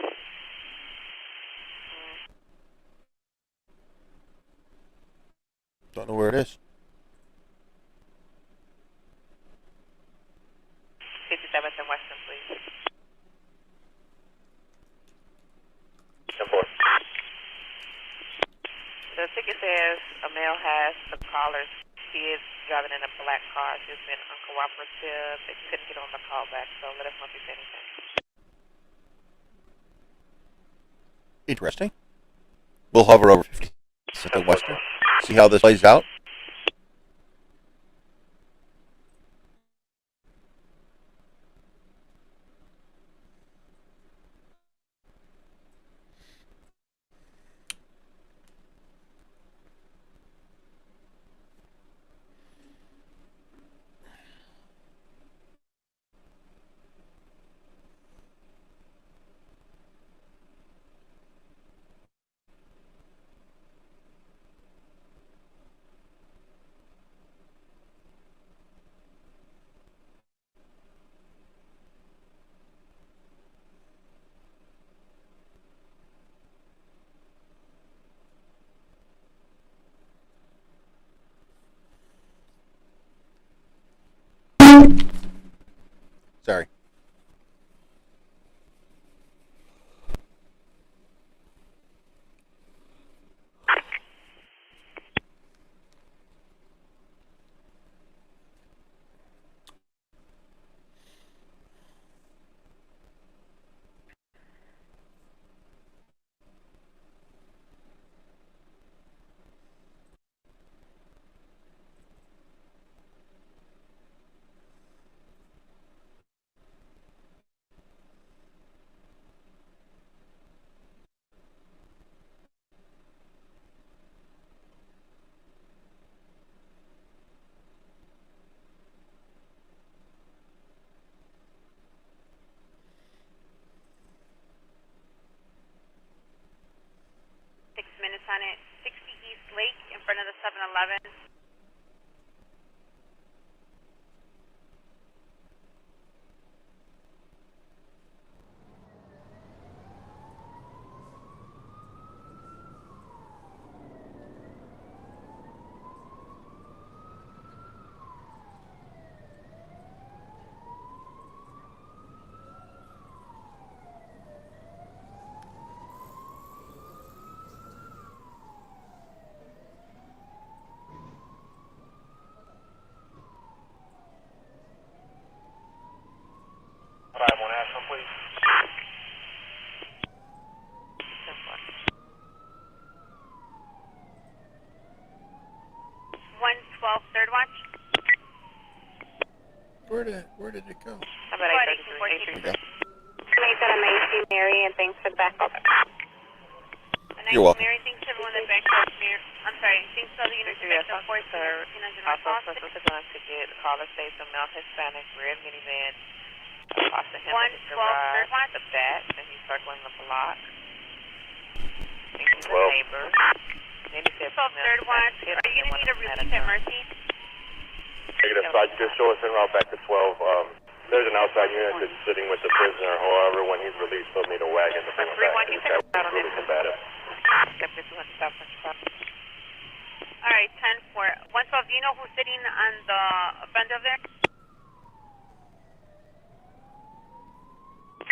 Don't know where it is. 57th and Western, please. The ticket says a male has the caller's kids driving in a black car. She's been uncooperative. They couldn't get on the call back, so let us know if you see anything. Interesting. We'll hover over 50 at Western. See how this plays out. 11. Please. 112, third watch. Where did it go? How about 833? Yeah. Made that amazing, Mary, and thanks for the backup. You're welcome. Mary, thanks to everyone that backed up. I'm sorry, thanks to all the units that backed up for us. Also, special to going to get caller states a male Hispanic red minivan across the him in the garage, the back, then he's circling the block. And he's a neighbor. Then he said, 12, third watch. Are you going to need a release at Mercy? Negative, so just show us en route back to 12. There's an outside unit that's sitting with the prisoner. However, when he's released, they'll need a wagon to bring him back. That was really combative. All right, 10-4. 112, do you know who's sitting on the fender of there?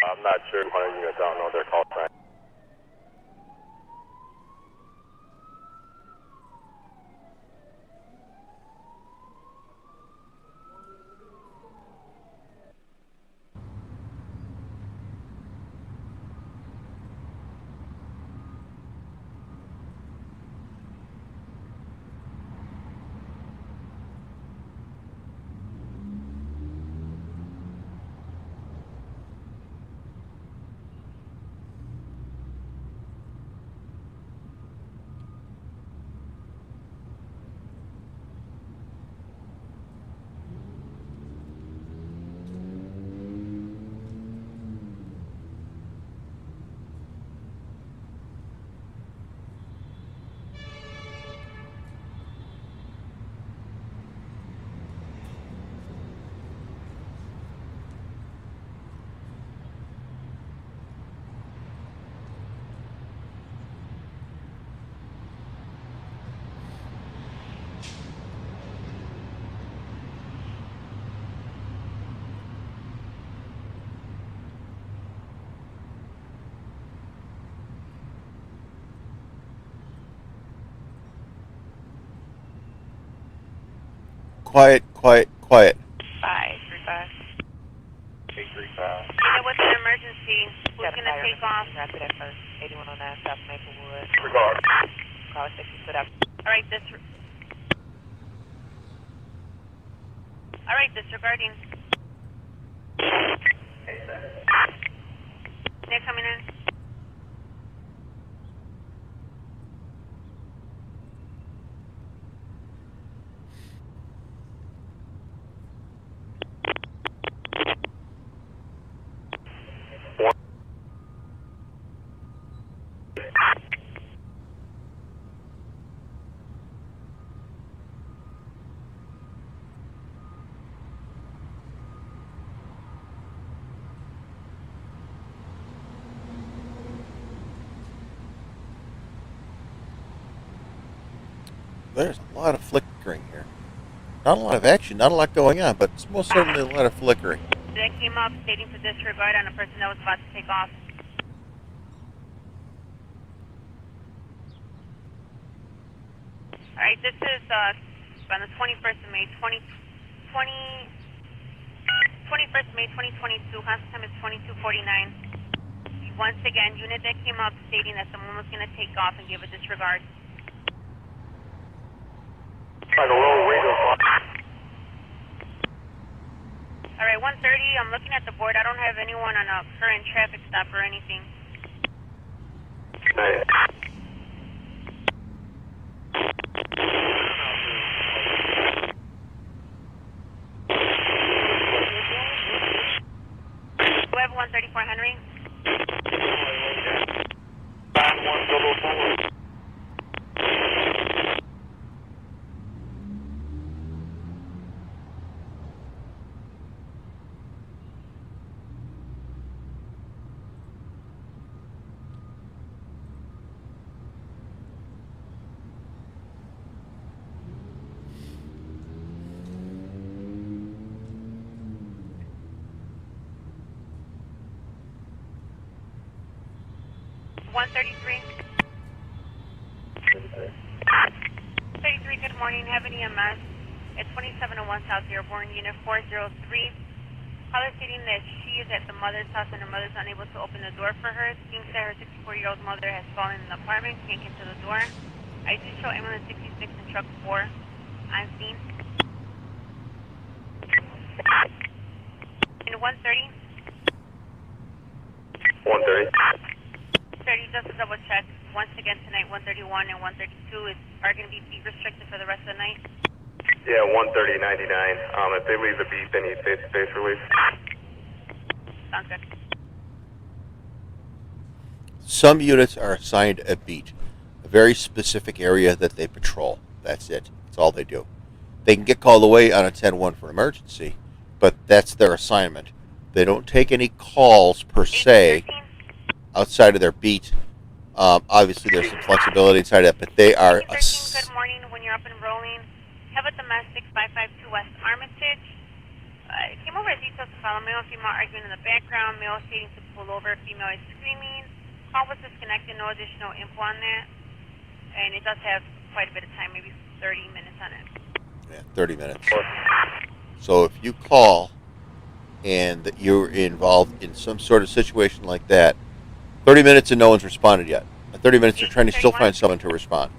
I'm not sure. 100 units, I don't know their call sign. Quiet, quiet, quiet. 535. 835. You know what's an emergency? Who's going to take off? After that first, 8109 South Maplewood. Regard. Caller station stood up. All right, disregarding. They're coming in. There's a lot of flickering here. Not a lot of action, not a lot going on, but it's most certainly a lot of flickering. They came up stating to disregard on a person that was about to take off. All right, this is on the 21st of May, 21st of May 2022. Constant time is 22:49. Once again, unit that came up stating that someone was going to take off and give a disregard. Like a roll radio. All right, 130. I'm looking at the board. I don't have anyone on a current traffic stop or anything. Hey. Do I have 134 Henry? 133. 33, good morning. Have an EMS at 2701 South Dearborn, Unit 403. Caller stating that she is at the mother's house and her mother is unable to open the door for her. Thinks that her 64-year-old mother has fallen in the apartment, can't get to the door. I do show ambulance 66 and truck 4 on scene. In 130. 130. 30, just to double check. Once again tonight, 131 and 132 are going to be beat restricted for the rest of the night. Yeah, 130.99. If they leave the beat, they need face-to-face release. Sounds good. Some units are assigned a beat, a very specific area that they patrol. That's it. That's all they do. They can get called away on a 10-1 for an emergency, but that's their assignment. They don't take any calls per se outside of their beat. Obviously, there's some flexibility inside that, but they are... 13, good morning. When you're up and rolling, have a domestic 552 West Armitage. It came over as details to follow. Male and female arguing in the background. Male stating to pull over. Female is screaming. Call was disconnected. No additional info on that. And it does have quite a bit of time, maybe 30 minutes on it. Yeah, 30 minutes. So if you call and that you're involved in some sort of situation like that, 30 minutes and no one's responded yet. At 30 minutes, they're trying to still find someone to respond.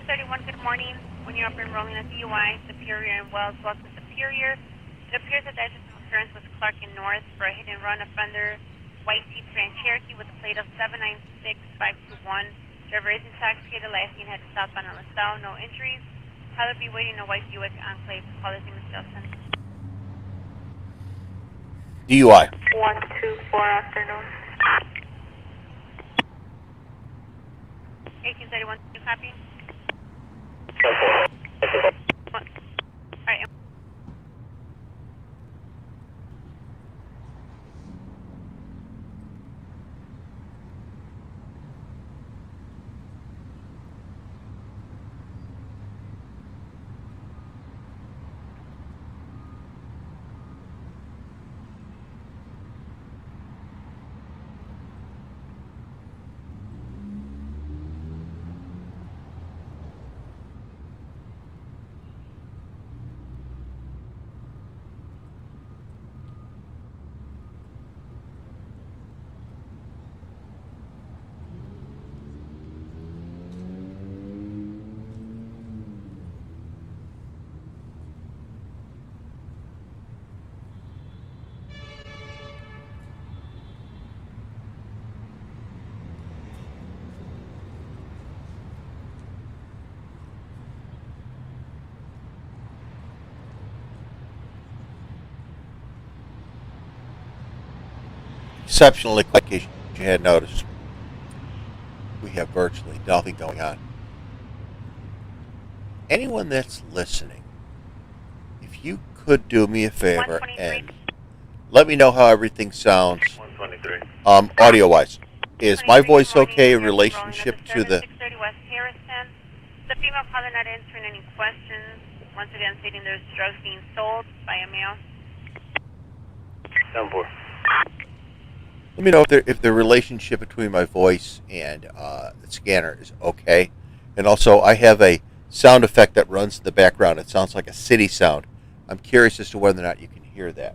31, good morning. When you're up and rolling a DUI, Superior and Wells, Wells to Superior. It appears that the address of occurrence was Clark and North for a hit and run offender, white Jeep Grand Cherokee with a plate of 796521. Driver is intoxicated, last seen had to stop on a LaSalle, no injuries. Tyler be waiting a white Buick Enclave. Caller name is Justin. DUI. 124 afternoon. 1831, you copy? All right. Exceptionally quick, in case you had noticed. We have virtually nothing going on. Anyone that's listening, if you could do me a favor and let me know how everything sounds 123. audio-wise. Is my voice okay in relationship to the... 630 West Harrison. The female caller not answering any questions. Once again stating there's drugs being sold by a male. 74. Let me know if the relationship between my voice and the scanner is okay. And also, I have a sound effect that runs in the background. It sounds like a city sound. I'm curious as to whether or not you can hear that.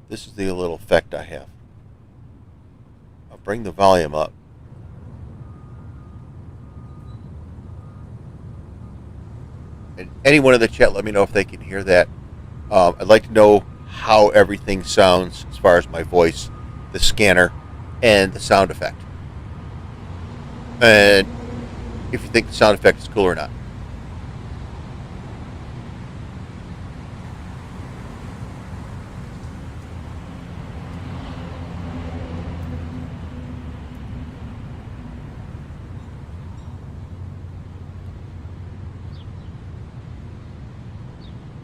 This is the little effect I have. I'll bring the volume up. And anyone in the chat, let me know if they can hear that. I'd like to know how everything sounds as far as my voice, the scanner, and the sound effect. And if you think the sound effect is cool or not.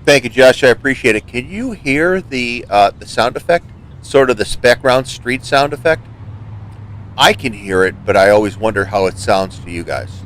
Thank you, Josh. I appreciate it. Can you hear the sound effect? Sort of this background street sound effect? I can hear it, but I always wonder how it sounds to you guys.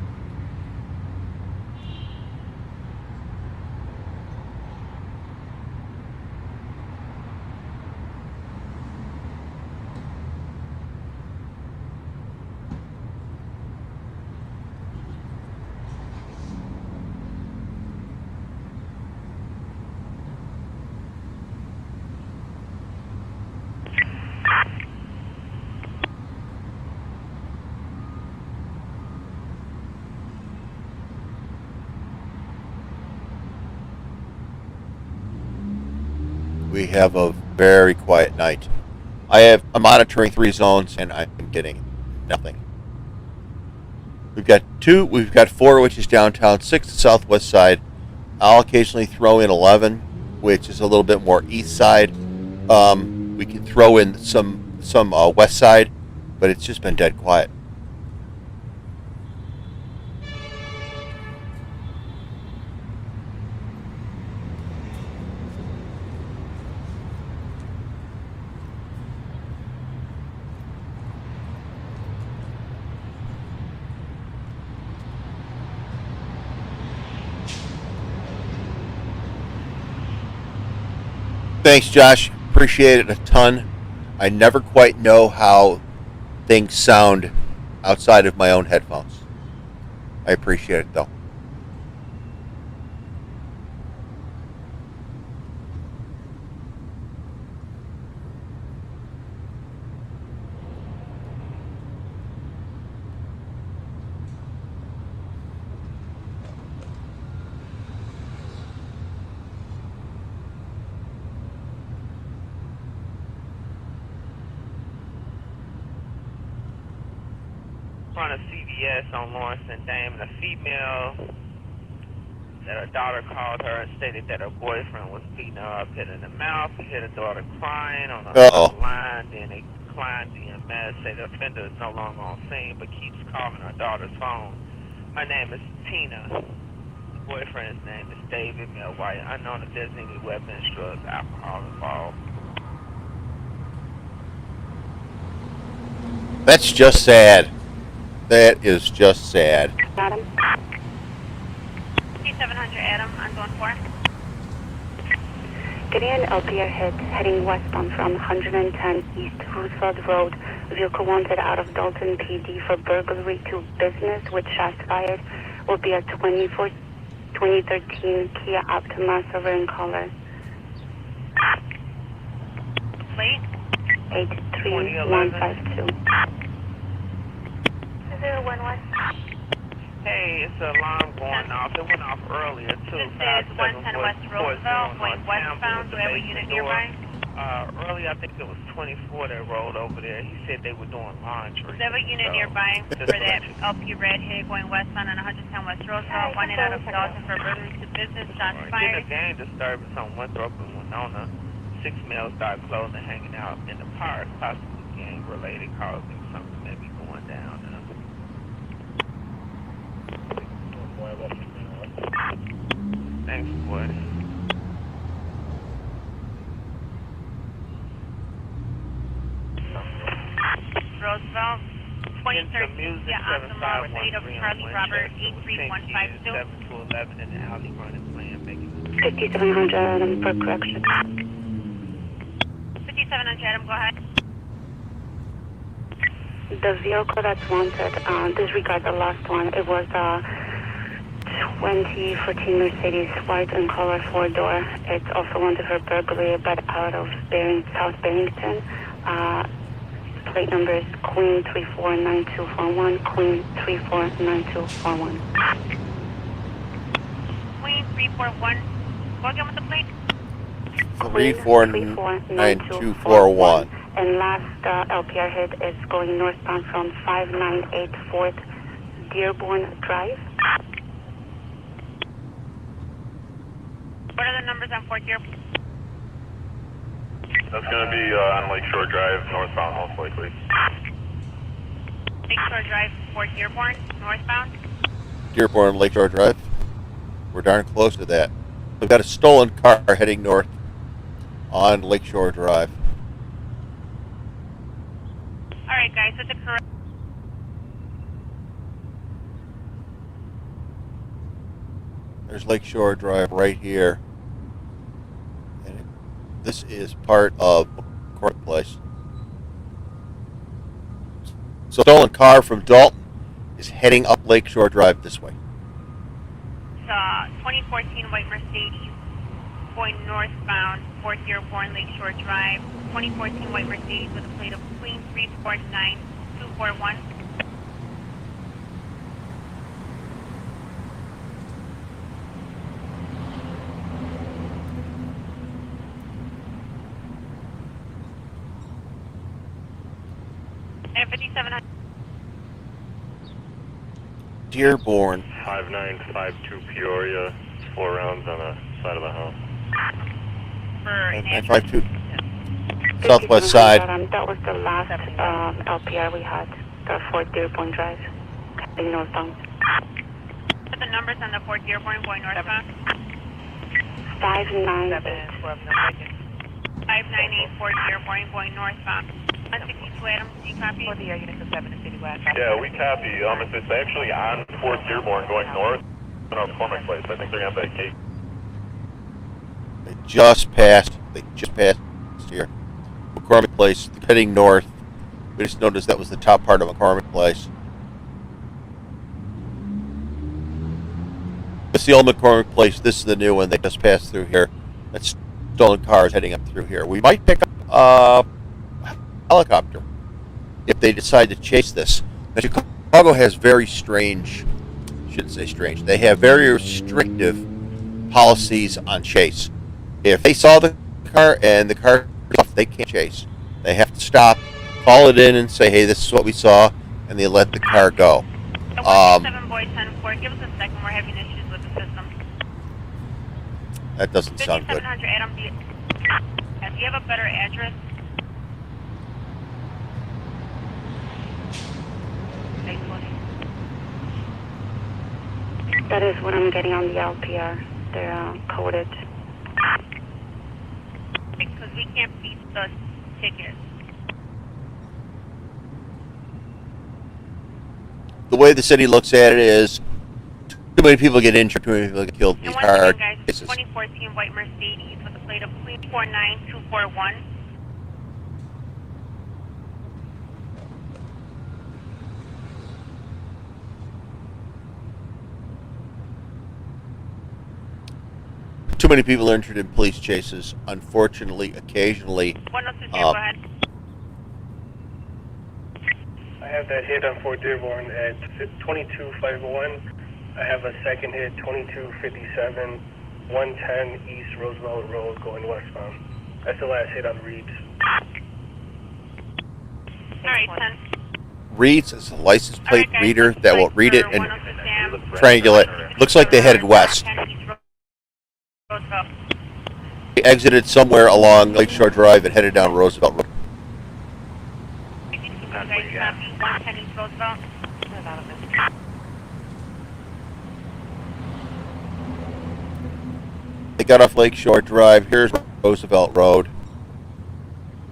We have a very quiet night. I'm monitoring 3 zones, and I'm getting nothing. We've got 4, which is downtown, 6 the southwest side. I'll occasionally throw in 11, which is a little bit more east side. We can throw in some west side, but it's just been dead quiet. Thanks, Josh. Appreciate it a ton. I never quite know how things sound outside of my own headphones. I appreciate it, though. Front of CVS on Lawrence and Dame, and a female that her daughter called her and stated that her boyfriend was beating her up, hit her in the mouth. He hit her daughter crying on the line. Then they declined DMS, say the offender is no longer on scene, but keeps calling her daughter's phone. Her name is Tina. The boyfriend's name is David, male, white, unknown if there's any weapons, drugs, alcohol involved. That's just sad. That is just sad. Adam? 5700 Adam, on zone 4. Getting an LPR hit heading westbound from 110 East Roosevelt Road. Vehicle wanted out of Dalton PD for burglary to business with shots fired. Will be a 2013 Kia Optima silver in color. Plate? 83152. 011. Hey, it's an alarm going off. It went off earlier, too. This is 110 West Roosevelt, going westbound. Do we have a unit nearby? Earlier, I think it was 24 that rolled over there. He said they were doing laundry. Do we have a unit nearby for that LP red hit going westbound on 110 West Roosevelt, wanted out of Dalton for burglary to business, shots fired? Then a gang disturbance on Winthrop and Winona. 6 males started clothing hanging out in the park, possibly gang-related, causing something maybe going down. Thanks, boy. Roosevelt, 2013, yeah, Optima with 8 of Charlie Robert, 83152. 7 to 11 in the alley running plan, making 5700 Adam for correction. 5700 Adam, go ahead. The vehicle that's wanted, disregard the last one. It was a 2014 Mercedes white and color 4-door. It's also wanted for burglary, but out of South Barrington. Plate number is Queen 349241, Queen 349241. Queen 341. Go again with the plate. 349241. And last LPR hit is going northbound from 598 4th Dearborn Drive. What are the numbers on 4th Dearborn? That's going to be on Lakeshore Drive, northbound, most likely. Lakeshore Drive, 4th Dearborn, northbound. Dearborn, Lakeshore Drive. We're darn close to that. We've got a stolen car heading north on Lakeshore Drive. All right, guys, so the correct. There's Lakeshore Drive right here. And this is part of Court Place. So, stolen car from Dalton is heading up Lakeshore Drive this way. 2014 white Mercedes going northbound, 4th Dearborn, Lakeshore Drive. 2014 white Mercedes with a plate of Queen 349241. 3700. Dearborn. 5952 Peoria, 4 rounds on the side of the house. For 952. Southwest side. That was the last LPR we had, the Fort Dearborn Drive, heading northbound. the numbers on the Fort Dearborn going northbound. 598. 598 Fort Dearborn going northbound. 162 Adams, do you copy? For the units of 7 City West. Yeah, we copy. It's actually on Fort Dearborn going north on McCormick Place. I think they're going to have that cake. They just passed here. McCormick Place, heading north. We just noticed that was the top part of McCormick Place. It's the old McCormick Place. This is the new one. They just passed through here. That's stolen cars heading up through here. We might pick up a helicopter if they decide to chase this. Now, Chicago has very strange, shouldn't say strange, they have very restrictive policies on chase. If they saw the car and the car is off, they can't chase. They have to stop, call it in, and say, hey, this is what we saw, and they let the car go. 167 Boy 10-4, give us a second, we're having issues with the system. That doesn't sound good. 5700 Adam, do you have a better address? 820. That is what I'm getting on the LPR. They're coded. Because we can't beat the ticket. The way the city looks at it is too many people get injured, too many people get killed in And these once car again, guys, chases. 2014 white Mercedes with a plate of 49241. Too many people are injured in police chases. Unfortunately, occasionally. 102, go ahead. I have that hit on Fort Dearborn at 2251. I have a second hit, 2257, 110 East Roosevelt Road going westbound. That's the last hit on Reeds. Alright, 10. Reads is a license plate Alright, guys, reader looks that will like read it for and 106 Sam, triangulate. Looks like they headed west. 10 East Roosevelt. They exited somewhere along Lakeshore Drive and headed down Roosevelt Road. Guys, copy 110 East Roosevelt. They got off Lakeshore Drive. Here's Roosevelt Road.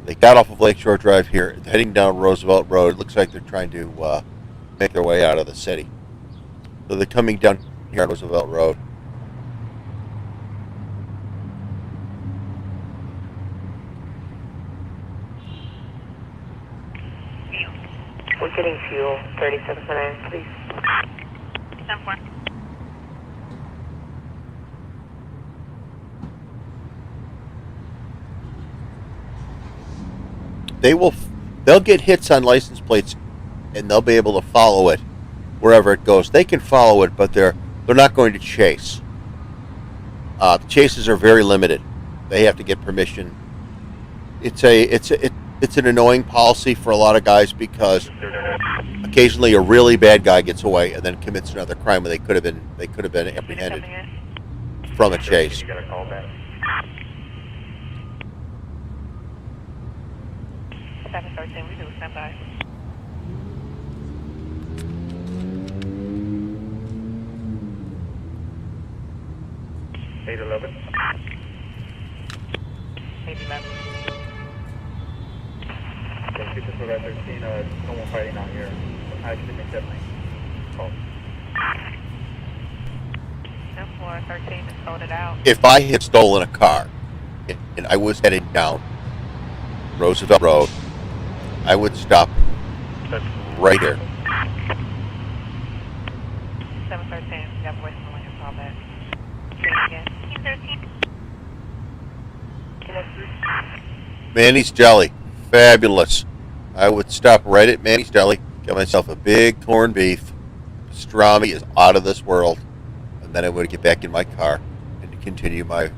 They got off of Lakeshore Drive here, heading down Roosevelt Road. It looks like they're trying to make their way out of the city. So they're coming down here on Roosevelt Road. We're getting fuel, 3709, please. 10-4. They'll get hits on license plates, and they'll be able to follow it wherever it goes. They can follow it, but they're not going to chase. The chases are very limited. They have to get permission. It's an annoying policy for a lot of guys because occasionally a really bad guy gets away and then commits another crime when they could have been apprehended from a chase. You got a call back. 713, we do stand by. Eight 11. 811. Thank you. Just for that 13, no one fighting out here. I can make that lane. Call. 10-4, 13 is sold out. If I had stolen a car and I was heading down Roosevelt Road, I would stop right here. 713, you got voice on your call back. Say it again. 13. Manny's Deli, fabulous. I would stop right at Manny's Deli, get myself a big corned beef. Pastrami is out of this world, and then I would get back in my car and continue my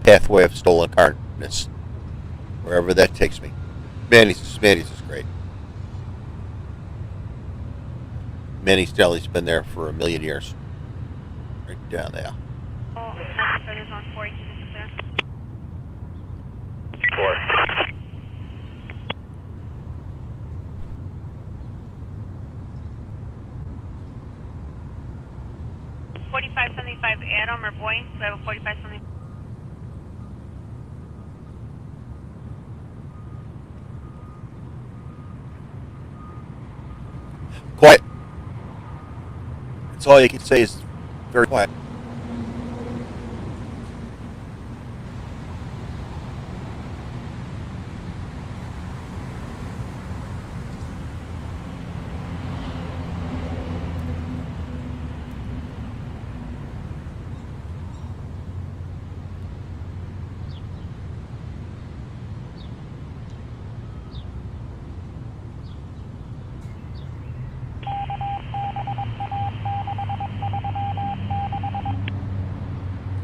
pathway of stolen carness, wherever that takes me. Manny's is great. Manny's Deli's been there for 1,000,000 years. Right down there. Oh, that's for this on 4, you can clear. 4. 4575 Adam or Boeing, so I have a 4575. Quiet. That's all you can say is very quiet.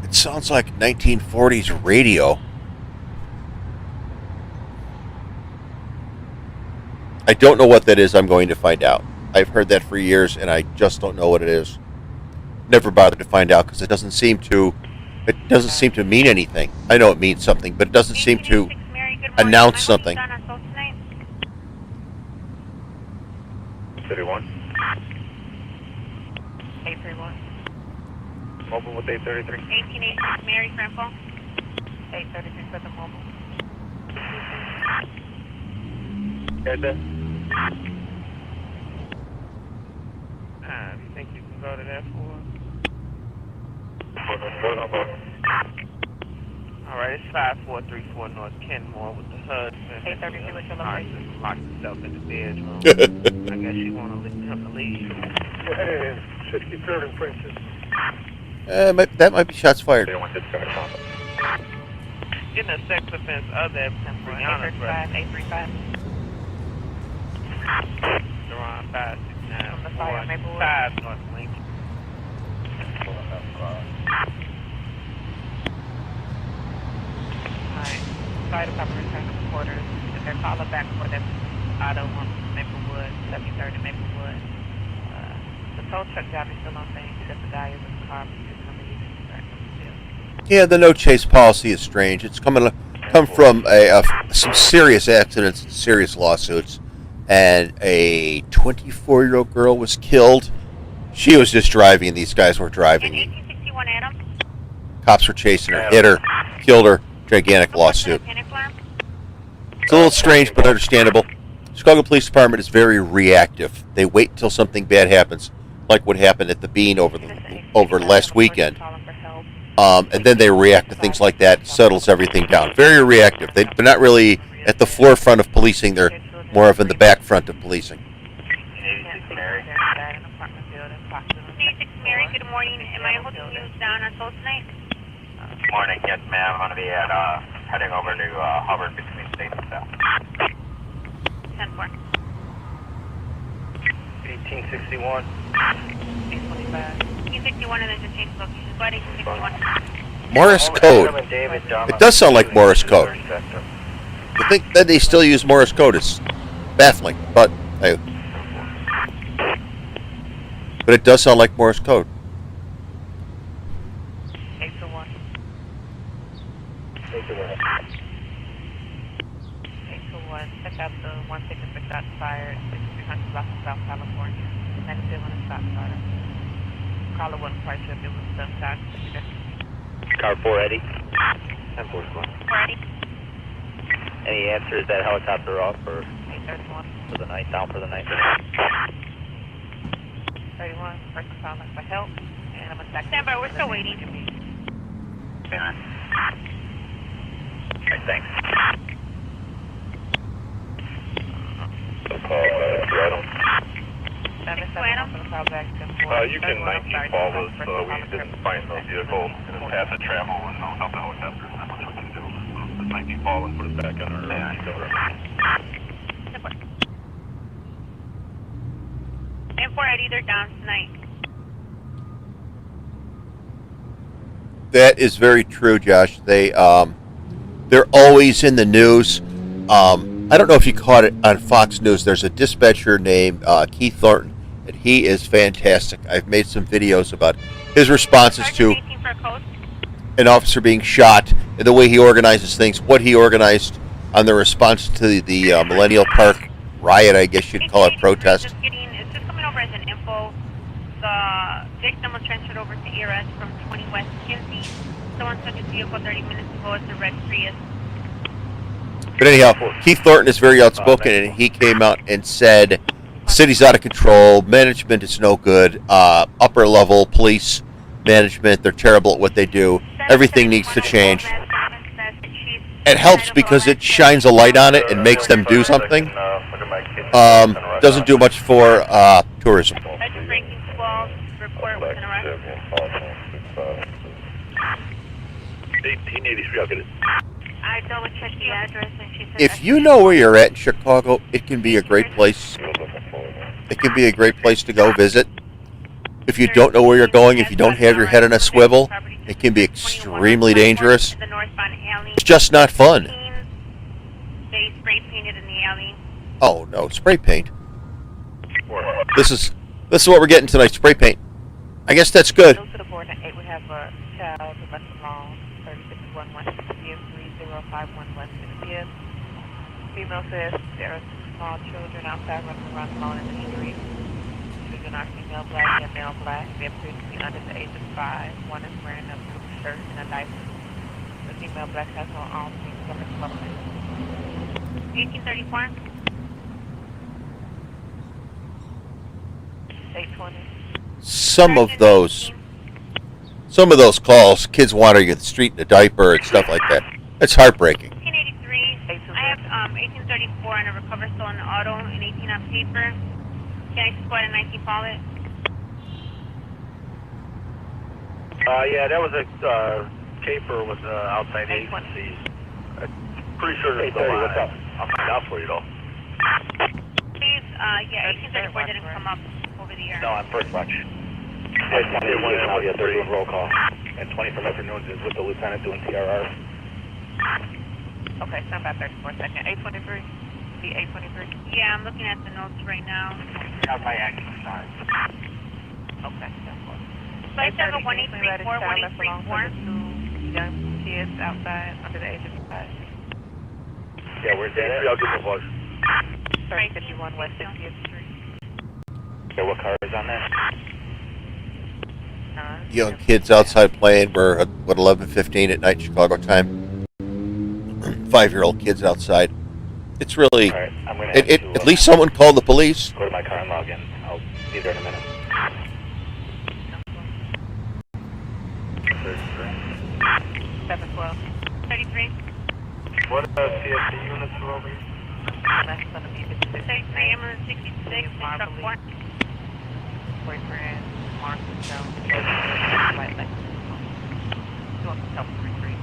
It sounds like 1940s radio. I don't know what that is. I'm going to find out. I've heard that for years, and I just don't know what it is. Never bothered to find out because it doesn't seem to mean anything. I know it means something, but it doesn't seem to announce something. 31. 831. Mobile with 833. 1886 Mary Crampon. 833 for the mobile. Got that? You think you can go to that for? Alright, it's 5434 North Kenmore with the HUD. 833 with your location. Locked herself in the bedroom. I guess she want him to leave. 63rd and Princess. That might be shots fired. Getting a sex offense of that Brianna 835. Around 569. From the fire, Maplewood. 5 North Lincoln. Alright. Fire department return to quarters. If they're caller back for that auto on Maplewood, 73rd and Maplewood. The tow truck driver is still on scene. He said the guy is in the car. Yeah, the no chase policy is strange. It's come from some serious accidents and serious lawsuits, and a 24-year-old girl was killed. She was just driving, and these guys were driving. 1861 Adam. Cops were chasing her, hit her, killed her. Gigantic lawsuit. It's a little strange, but understandable. Chicago Police Department is very reactive. They wait until something bad happens, like what happened at the Bean over last weekend. And then they react to things like that, settles everything down. Very reactive. They're not really at the forefront of policing. They're more of in the back front of policing. 86 Mary. 86 Mary, good morning. Am I able to use down on Soul tonight? Good morning. Yes, ma'am. I'm going to be heading over to Hubbard between State and South. 10-4. 1861. 825. 1861 and then just change location. Go ahead, 1861. Morse code. It does sound like Morse code. To think that they still use Morse code is baffling, but hey. But it does sound like Morse code. 821. 821. Check out the 166 shots fired. 6300 block of South California. Negative on the stop starter. Caller wasn't quite sure if it was some shots. Car 480. 10-4 squad. 480. Any answer? Is that helicopter off for 831. the night? Down for the night? 31. Person calling for help. And I'm a second. Stand by, we're still waiting. Okay, man. All right, thanks. You can 19 call us. We didn't find the vehicle in its path of travel and no helicopter. That's what we can do. The 19 call and put it back on our And 480, they're down tonight. That is very true, Josh. They're always in the news. I don't know if you caught it on Fox News. There's a dispatcher named Keith Thornton. and he is fantastic. I've made some videos about his responses to Sergeant 18 for Coast. an officer being shot and the way he organizes things, what he organized on the response to the Millennial Park riot, I guess you'd call it, protest. It's just coming over as an info. The victim was transferred over to ERS from 20 West Kinsey. Someone took his vehicle 30 minutes ago. It's a red Prius. But anyhow, Keith Thornton is very outspoken, and he came out and said, city's out of control, management is no good, upper level police management, they're terrible at what they do, everything needs to change. It helps because it shines a light on it and makes them do something. Doesn't do much for tourism. Breaking 12, report with an arrest. 1883, I'll get it. I double checked the address and she said... If you know where you're at in Chicago, it can be a great place. It can be a great place to go visit. If you don't know where you're going, if you don't have your head on a swivel, it can be extremely dangerous. It's just not fun. They spray painted in the alley. Oh no, spray paint. This is what we're getting tonight, spray paint. I guess that's good. Go to the board at 8. We have a child who left alone, 3051 West 3051 West 50th. Female says there are 2 small children outside running around alone in the street. Children are female black and male black. They appear to be under the age of 5. One is wearing a blue shirt and a diaper. The female black has no arms and stomach clothing. 1834. 820. Some of those calls, kids wandering in the street in a diaper and stuff like that. It's heartbreaking. 1883. I have 1834 on a recover stolen auto and 18 on paper. Can I squad a 19 pallet? Yeah, that was a caper with outside agencies. Pretty sure there's no line. I'll find out for you though. Please, yeah, 1834 didn't come up over the air. No, I'm first watch. They're doing roll call. And 20 from afternoons is with the lieutenant doing TRR. Okay, stand by 34 seconds. 823. The 823. Yeah, I'm looking at the notes right now. Out by action sign. Okay, stand by. Flight 71834, 1834. 2 young kids outside under the age of 5. Yeah, where's that at? I'll give you a buzz. 3051 West 50th Street. Yeah, what car is on that? Young kids outside playing. We're at 11:15 at night Chicago time. 5-year-old kids outside. It's really. All right, I'm gonna At least someone called the police. go to my car and log in. I'll be there in a minute. 712. 33. What CSC units are over here? That's going to be 56. 33, ambulance 66, truck 4. Boyfriend, Marcus Jones, White Lake. Doing some help retreat.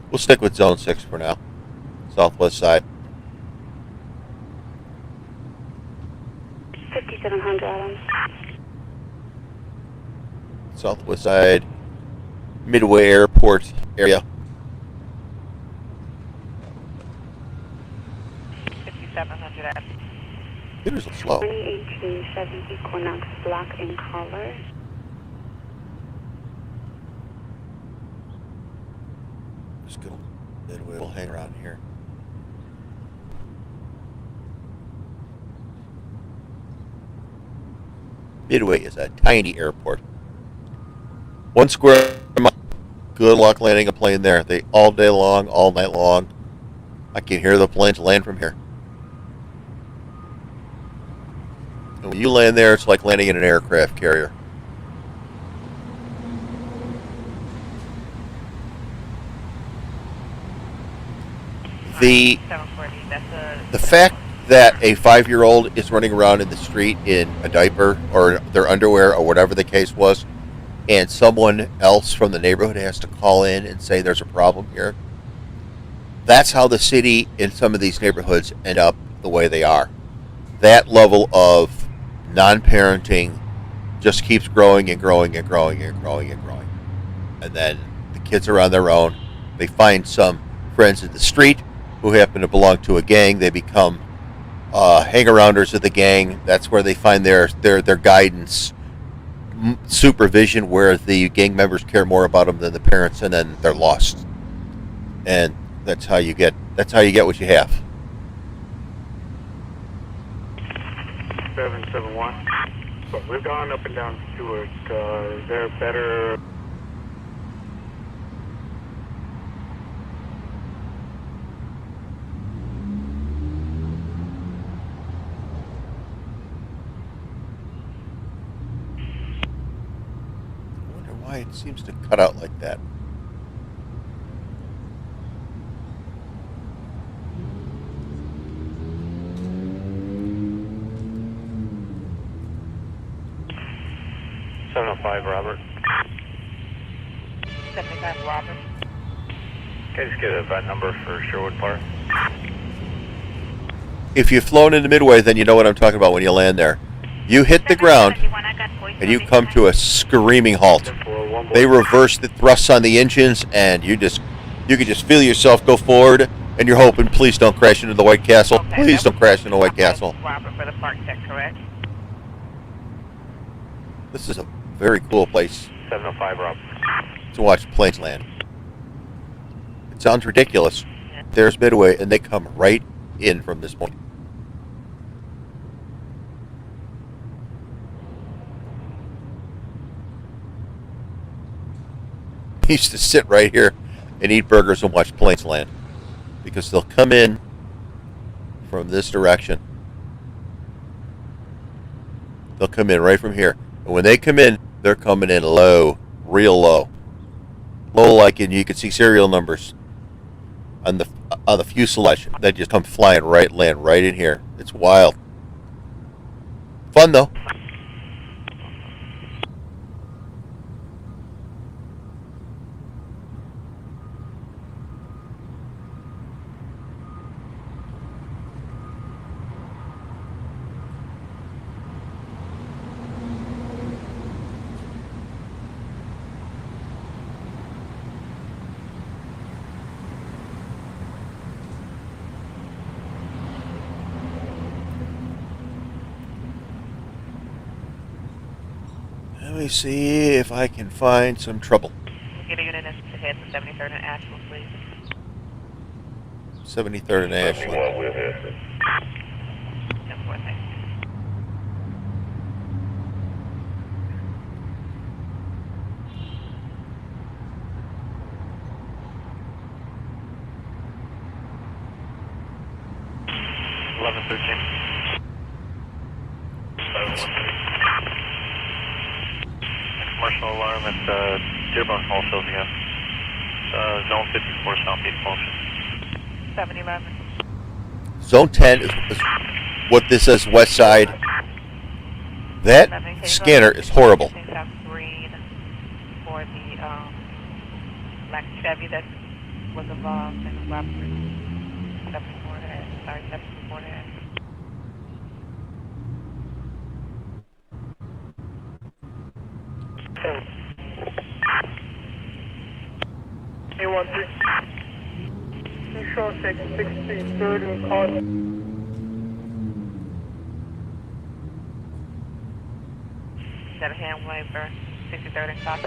We'll stick with Zone 6 for now. Southwest side. 5700 Adams. Southwest side. Midway Airport area. 5700 Adams. Computers are slow. 2018 Chevy Equinox black in color. Just go midway. We'll hang around here. Midway is a tiny airport. 1 square mile. Good luck landing a plane there. They all day long, all night long. I can hear the planes land from here. And when you land there, it's like landing in an aircraft carrier. The 740. That's The fact that a 5-year-old is running around in the street in a diaper or their underwear or whatever the case was, and someone else from the neighborhood has to call in and say there's a problem here, that's how the city in some of these neighborhoods end up the way they are. That level of non-parenting just keeps growing and growing and growing and growing and growing. And then the kids are on their own. They find some friends in the street who happen to belong to a gang. They become hang-arounders of the gang. That's where they find their guidance, supervision, where the gang members care more about them than the parents, and then they're lost. And that's how you get what you have. 771. So we've gone up and down Stewart. Is there a better? I wonder why it seems to cut out like that. Robert. 75 Robert. Can I just get a VIN number for Sherwood Park? If you've flown into Midway, then you know what I'm talking about when you land there. You hit the ground, and you come to a screaming halt. They reverse the thrusts on the engines, and you can just feel yourself go forward, and you're hoping, please don't crash into the White Castle. Please don't crash into the White Castle. Robert for the park check, correct? This is a very cool place 705 Rob. to watch planes land. It sounds ridiculous. There's Midway, and they come right in from this point. I used to sit right here and eat burgers and watch planes land, because they'll come in from this direction. They'll come in right from here. And when they come in, they're coming in low, real low. Low like in, you can see serial numbers on the fuselage. They just come flying right, land right in here. It's wild. Fun though. Let me see if I can find some trouble. Get a unit to head to 73rd and Ashland, please. 73rd and Ashland. 10-4, thank you. Commercial alarm at Dearborn Hall, Sylvia. Zone 54, southeast motion. 711. Zone 10 is what this says, west side. That scanner is horrible. South Green for the black Chevy that was involved in the robbery. 744. A13. Control 63rd and call. Got a hand waiver, 63rd and Cox.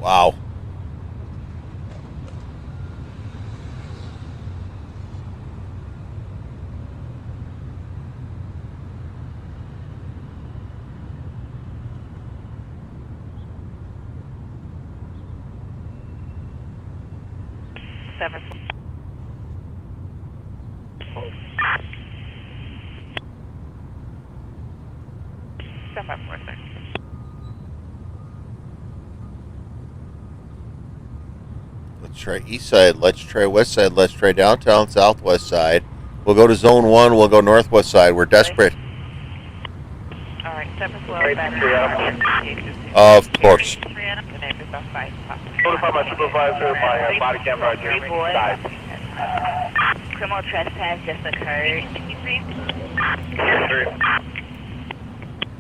Wow. Seven. Let's try east side. Let's try west side. Let's try downtown, southwest side. We'll go to zone 1. We'll go northwest side. We're desperate. All right, 712 back. Of course. The name is off by Notify my supervisor, my body camera, Jeremy. Criminal trespass just occurred.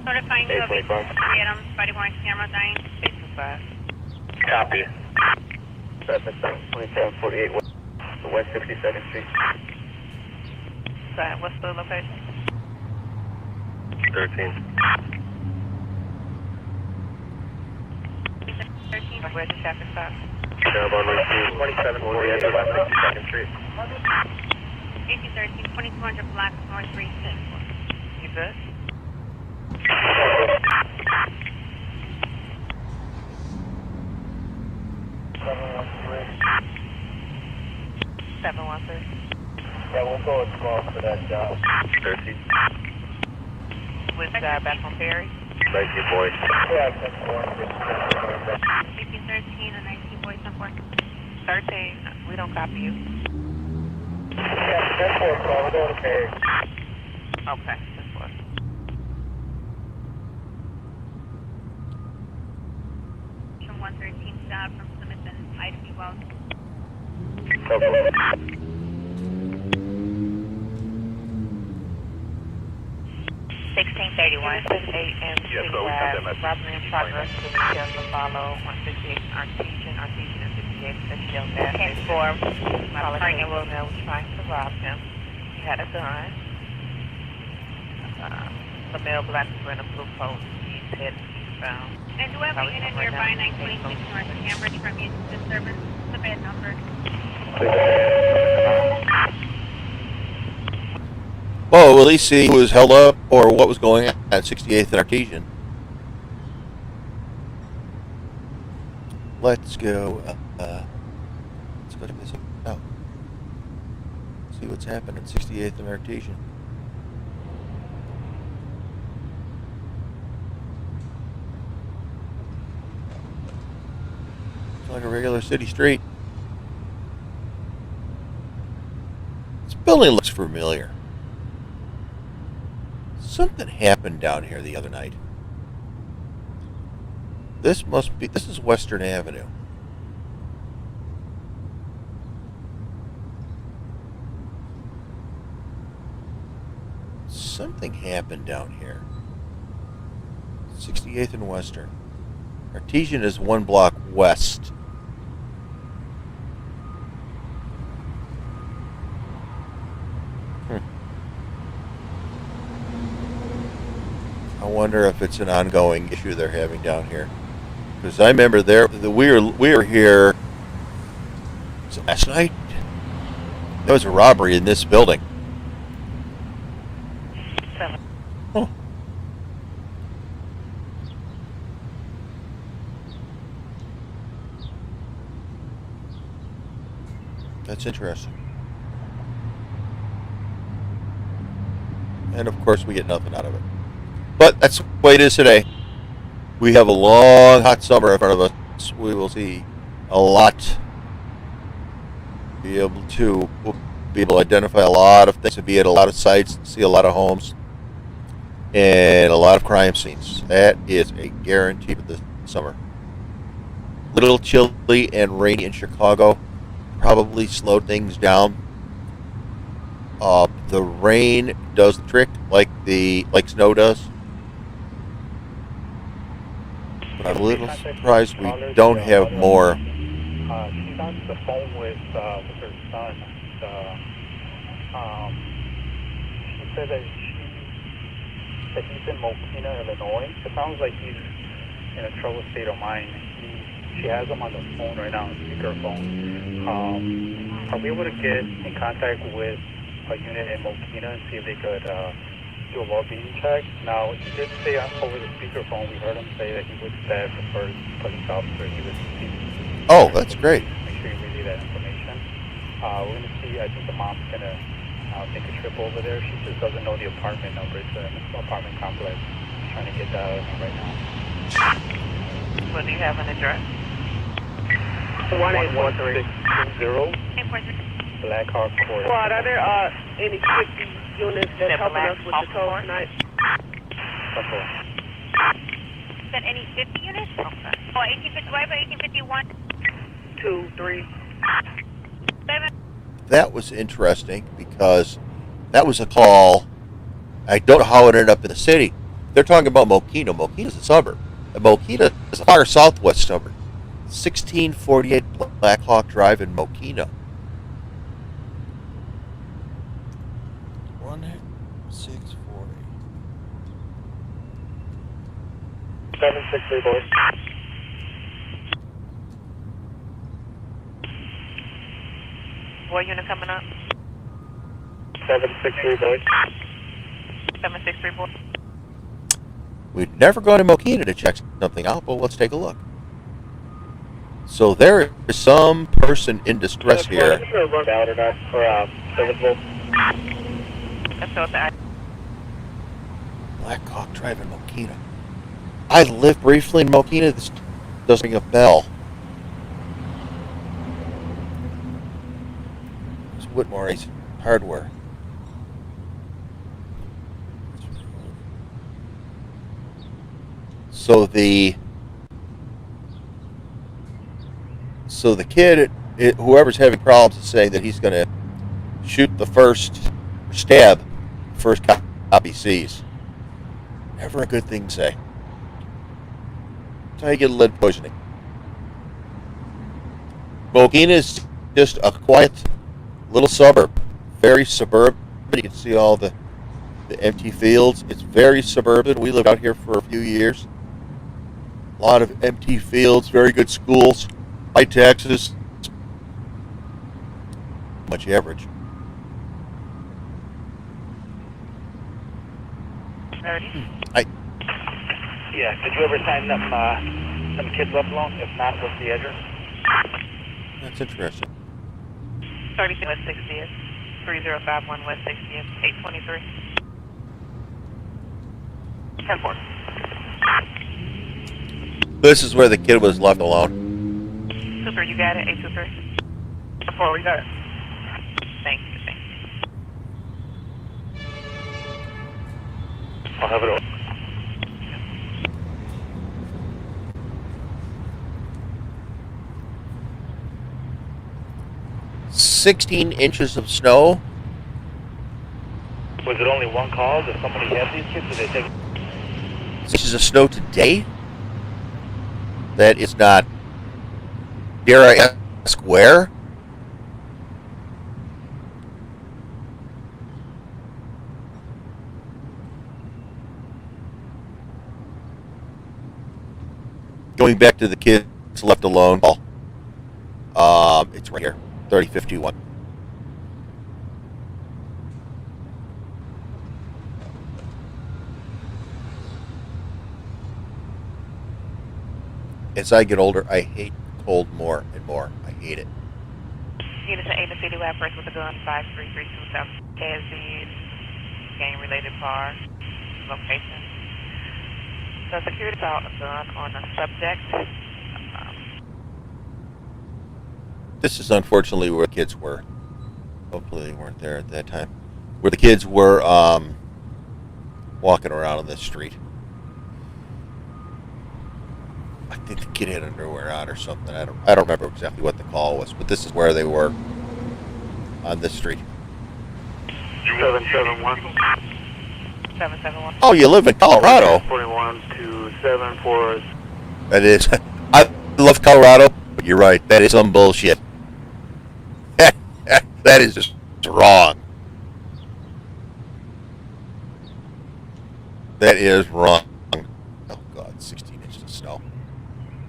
Notifying you of 3 items, body worn camera dying. 825. Copy. Traffic 2748 West 62nd Street. So, what's the location? 13. 13. Where's the traffic stop? 2748 West 62nd Street. 1813, 2200 Black North 36. You good? Seven one three. Yeah, we'll go as well for that job. 13. With back on Perry. Thank you, boys. Yeah, 1813 and 19 boys on 4. 13. We don't copy you. Yeah, that's 4 call. We're going to Perry. Okay, that's what. From 113 stop from Plymouth and Ida B. Wells. 1631. 6 a.m. Yes, so we sent that message. Robbery in progress. The details will follow. 168 Artesian and 68 Centennial Ave. 10-4. My partner was trying to rob him. He had a gun. The male black was in a blue coat. He's headed eastbound. And do we have a unit nearby 926 North Cambridge from you disturbance? It's a bad number. Well, we'll at least see who was held up or what was going on at 68th and Artesian. Let's go. Let's go to this out. See what's happened at 68th and Artesian. It's like a regular city street. This building looks familiar. Something happened down here the other night. This is Western Avenue. Something happened down here. 68th and Western. Artesian is 1 block west. I wonder if it's an ongoing issue they're having down here. Because I remember we were here last night. There was a robbery in this building. Oh. That's interesting. And of course we get nothing out of it. But that's the way it is today. We have a long, hot summer in front of us. We will see a lot. We'll be able to identify a lot of things, and be at a lot of sites, see a lot of homes, and a lot of crime scenes. That is a guarantee for this summer. Little chilly and rainy in Chicago. Probably slowed things down. The rain does the trick, like snow does. But I'm a little surprised we don't have more. She's on the phone with her son. She said that he's in Mokina, Illinois. It sounds like he's in a troubled state of mind. She has him on the phone right now, on speakerphone. Are we able to get in contact with a unit in Mokina and see if they could do a well-being check? Now, he did say over the speakerphone, we heard him say that he would stab the first police officer he was seeing. Oh, that's great. Make sure you relay that information. We're going to see, I think the mom's going to take a trip over there. She just doesn't know the apartment number. It's an apartment complex. She's trying to get that right now. Well, do you have an address? 18620 Black Hawk Court. Squad, are there any 50 units that's helping us with the toll tonight? Okay. Is that any 50 units? Okay. Oh, 1850, right by 1851? 2, 3. 7. That was interesting because that was a call. I don't know how it ended up in the city. They're talking about Mokina. Mokina's a suburb. And Mokina is a far southwest suburb. 1648 Black Hawk Drive in Mokina. 1640. 763, boys. What unit coming up? 763, boys. 763, boys. We'd never gone to Mokina to check something out, but let's take a look. So there is some person in distress here. Run out or not, or serviceable. That's what the Black Hawk Drive in Mokina. I lived briefly in Mokina. This doesn't ring a bell. It's Whitmore's Hardware. So the kid, whoever's having problems, is saying that he's going to shoot the first, stab the first cop he sees. Never a good thing to say. That's how you get lead poisoning. Mokina is just a quiet little suburb. Very suburban. You can see all the empty fields. It's very suburban. We lived out here for a few years. A lot of empty fields, very good schools, high taxes. Much average. Yeah, did you ever sign them, some kids left alone? If not, what's the address? That's interesting. 30 West 60th, 3051 West 60th, 823. 10-4. This is where the kid was left alone. 23, you got it? 823. 4, we got it. Thank you, thank you. I'll have it over. 16 inches of snow. Was it only one call? Did somebody have these kids? Did they take? Inches of snow today. That is not. Dare I ask where? Going back to the kids left alone. It's right here, 3051. As I get older, I hate cold more and more. I hate it. Units in Ada City Lab first with a gun, 5332 South KSD, gang-related bar, location. So security found a gun on the subject. This is unfortunately where the kids were. Hopefully they weren't there at that time. Where the kids were walking around on this street. I think the kid had underwear on or something. I don't remember exactly what the call was, but this is where they were on this street. 771. 771. Oh, you live in Colorado. 41-274. That is. I love Colorado, but you're right. That is some bullshit. That is just wrong. That is wrong. Oh, God, 16 inches of snow.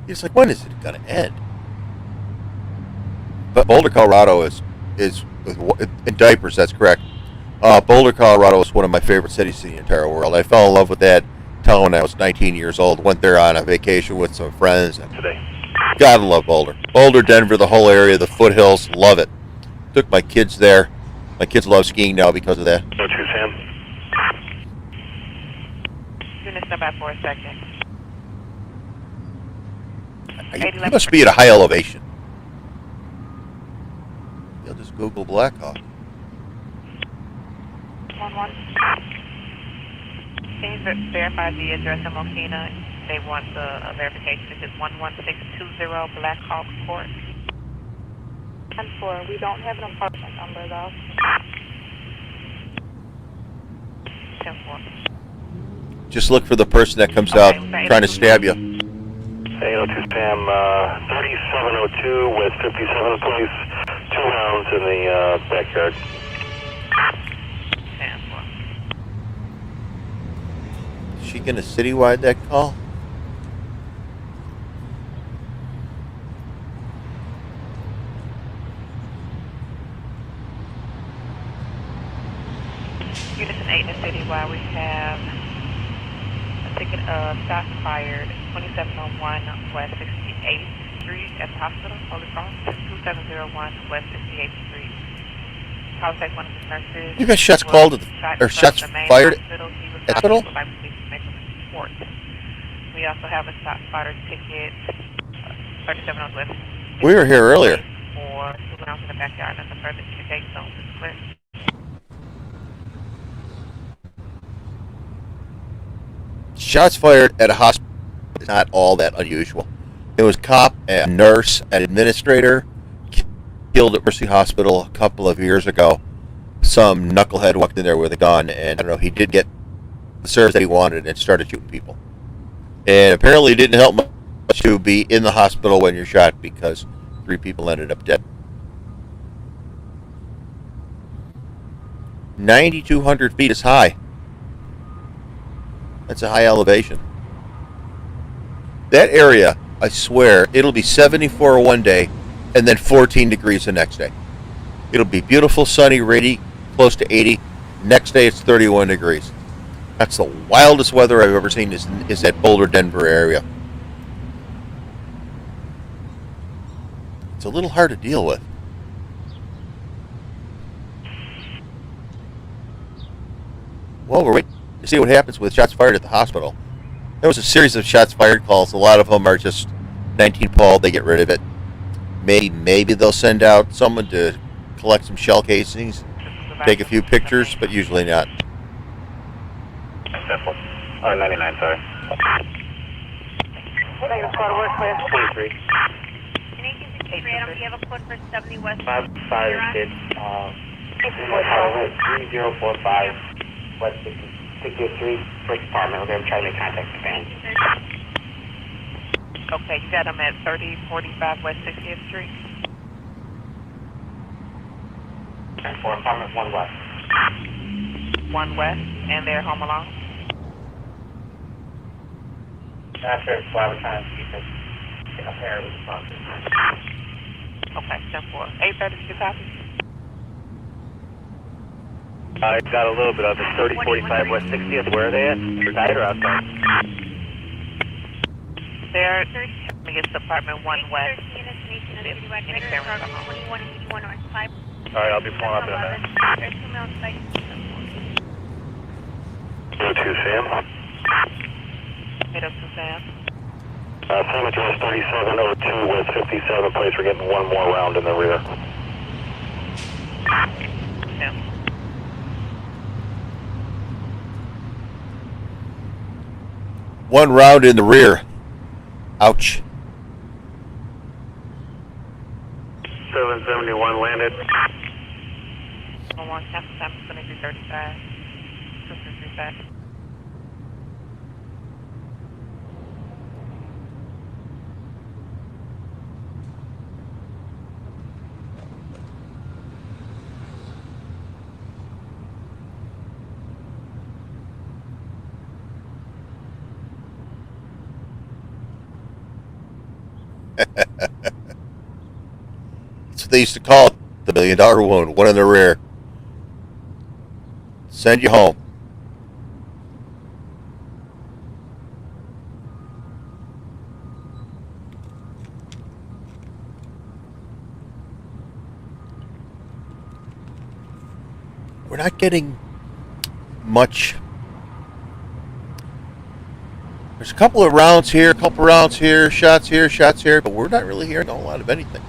It's like, when is it going to end? But Boulder, Colorado is in diapers, that's correct. Boulder, Colorado is one of my favorite cities in the entire world. I fell in love with that town when I was 19 years old. Went there on a vacation with some friends. And gotta love Boulder. Boulder, Denver, the whole area, the foothills, love it. Took my kids there. My kids love skiing now because of that. No, true, Sam. Unit stand by for a second. You must be at a high elevation. Just Google Blackhawk. 1-1. Can you verify the address in Mokina? They want the verification. This is 11620 Black Hawk Court. 10-4. We don't have an apartment number, though. 10-4. Just look for the person that comes out trying to stab you. 802 Sam, 3702 West 57th Place. 2 rounds in the backyard. 10-4. Is she going to citywide that call? Unison 8 in the city while we have a ticket of shots fired 2701 West 68th Street at the hospital, Holy Cross, 2701 West 68th Street. Contact one of the nurses. You got shots called at the, or shots fired at the hospital? We also have a shot fired ticket 3701 West. We were here earlier. For 2 rounds in the backyard and the further communication zone is clear. Shots fired at a hospital is not all that unusual. It was a cop, a nurse, an administrator killed at Mercy Hospital a couple of years ago. Some knucklehead walked in there with a gun, and I don't know, he did get the service that he wanted and started shooting people. And apparently it didn't help much to be in the hospital when you're shot because 3 people ended up dead. 9,200 feet is high. That's a high elevation. That area, I swear, it'll be 74 one day and then 14 degrees the next day. It'll be beautiful, sunny, rainy, close to 80. Next day it's 31 degrees. That's the wildest weather I've ever seen is that Boulder, Denver area. It's a little hard to deal with. Well, we're waiting to see what happens with shots fired at the hospital. There was a series of shots fired calls. A lot of them are just 19 Paul. They get rid of it. Maybe they'll send out someone to collect some shell casings, take a few pictures, but usually not. 99, sorry. What are you called? Work with? 23. Can you give me Adam? Do you have a code for 70 West? 5 kid. 3045 West 63 First Department. We're going to try to make contact with fans. Okay, you got them at 3045 West 60th Street. And for apartment 1 West. 1 West, and they're home alone. Not sure if we're trying to keep it in a pair with sponsors. Okay, 10-4. 830, did you copy? I got a little bit of it. 3045 West 60th. Where are they at? Inside or outside? They're against apartment 1 West. All right, I'll be pulling up in a minute. 2 Sam. 802 Sam. Same address 3702 West 57 Place. We're getting one more round in the rear. Yeah. One round in the rear. Ouch. 771 landed. 1 Capital Time 2335. 2335. That's what they used to call it, the $1 million wound, one in the rear. Send you home. We're not getting much. There's a couple of rounds here, shots here, but we're not really hearing a whole lot of anything.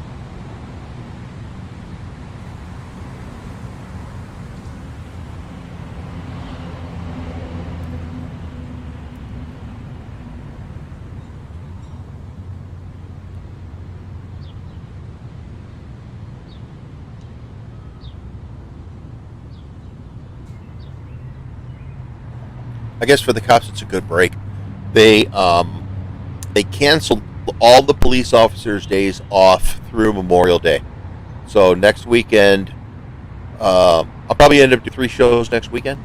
I guess for the cops it's a good break. They canceled all the police officers' days off through Memorial Day. So next weekend, I'll probably end up doing 3 shows next weekend,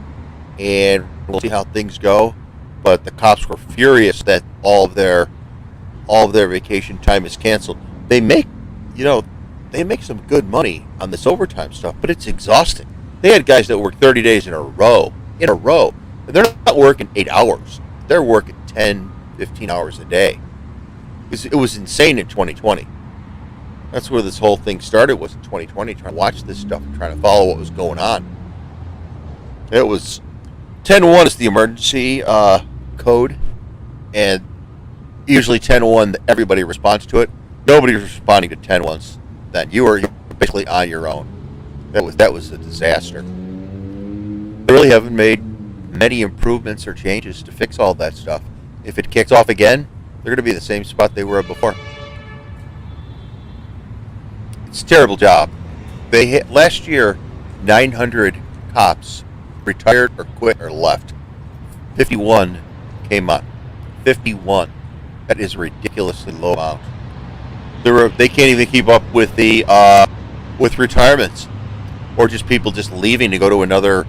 and we'll see how things go. But the cops were furious that all of their vacation time is canceled. They make some good money on this overtime stuff, but it's exhausting. They had guys that work 30 days in a row, and they're not working 8 hours. They're working 10, 15 hours a day. It was insane in 2020. That's where this whole thing started, was in 2020, trying to watch this stuff and trying to follow what was going on. It was 10-1 is the emergency code, and usually 10-1 everybody responds to it. Nobody's responding to 10-1s. Then you were basically on your own. That was a disaster. They really haven't made many improvements or changes to fix all that stuff. If it kicks off again, they're going to be the same spot they were before. It's a terrible job. Last year, 900 cops retired or quit or left. 51 came on. 51. That is a ridiculously low amount. They can't even keep up with the retirements, or just people just leaving to go to another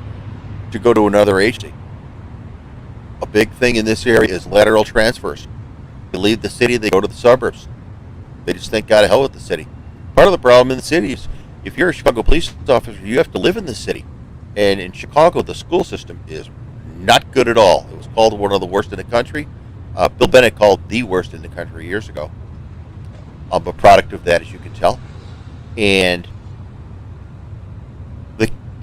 agency. A big thing in this area is lateral transfers. They leave the city, they go to the suburbs. They just think, God, hell with the city. Part of the problem in the city is, if you're a Chicago police officer, you have to live in the city. And in Chicago, the school system is not good at all. It was called one of the worst in the country. Bill Bennett called the worst in the country years ago. I'm a product of that, as you can tell. And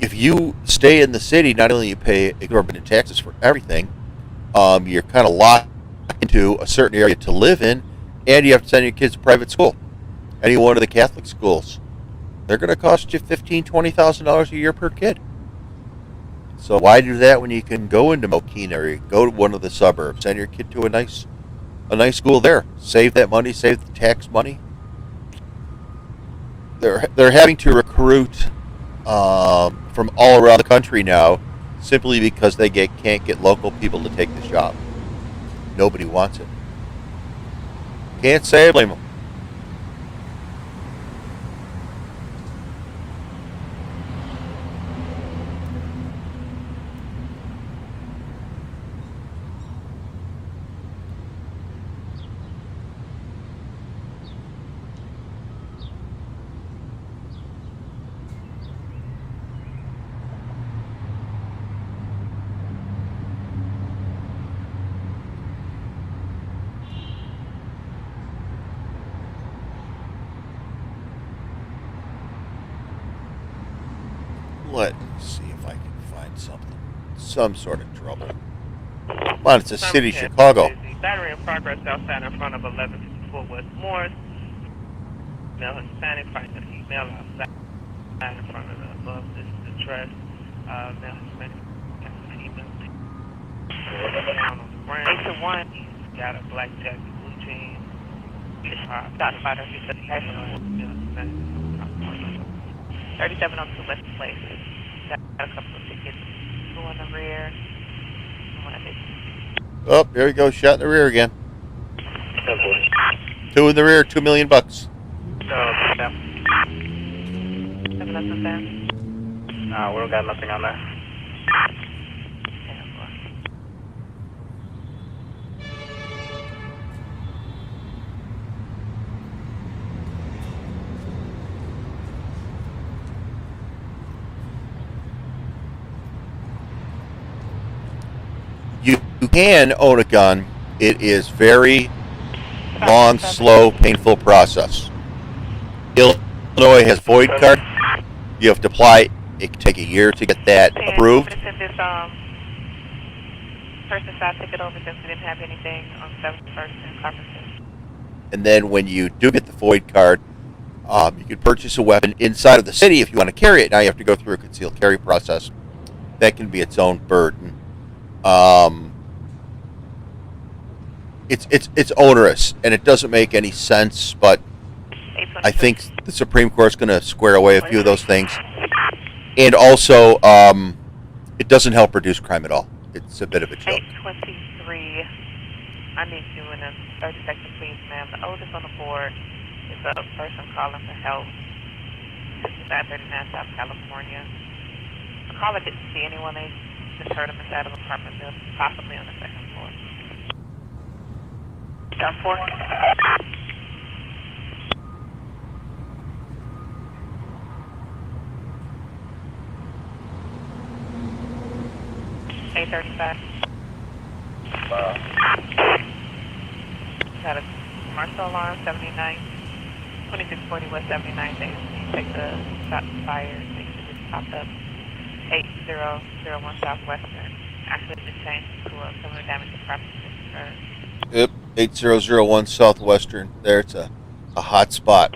if you stay in the city, not only you pay exorbitant taxes for everything, you're kind of locked into a certain area to live in, and you have to send your kids to private school. Any one of the Catholic schools, they're going to cost you $15,000, $20,000 a year per kid. So why do that when you can go into Mokina, or you go to one of the suburbs, send your kid to a nice school there, save that money, save the tax money. They're having to recruit from all around the country now, simply because they can't get local people to take the job. Nobody wants it. Can't say I blame them. Let me see if I can find something. Some sort of trouble. Come on, it's a city, Chicago. Battery in progress outside in front of 1154 West Morris. Male Hispanic fighting a female outside in front of the above this address. Male Hispanic female. Down on the ground. 8 to 1. He's got a black jacket, blue jeans. Shot fighter. He said he's 3702 West Place. Got a couple of tickets. 2 in the rear. Oh, there we go. Shot in the rear again. 2 in the rear, $2 million. No, we don't got nothing on there. You can own a gun. It is very long, slow, painful process. Illinois has void card. You have to apply. It can take a year to get that approved. Send this person side ticket over since we didn't have anything on 71st and Carpenter. And then when you do get the void card, you can purchase a weapon inside of the city if you want to carry it. Now you have to go through a concealed carry process. That can be its own burden. It's onerous, and it doesn't make any sense, but I think the Supreme Court's going to square away a few of those things. And also, it doesn't help reduce crime at all. It's a bit of a joke. 823. I need you in a 30 seconds, please, ma'am. The oldest on the board is a person calling for help. This is at 39 South California. The caller didn't see anyone. They just heard him inside of an apartment building, possibly on the second floor. Down 4. $835. Got a commercial alarm, 79, 2640 West 79 days. Check the shots fired. Make sure it's popped up. 8001 Southwestern. Actually, just changed to a similar damage to property. Yep, 8001 Southwestern. There, it's a hot spot.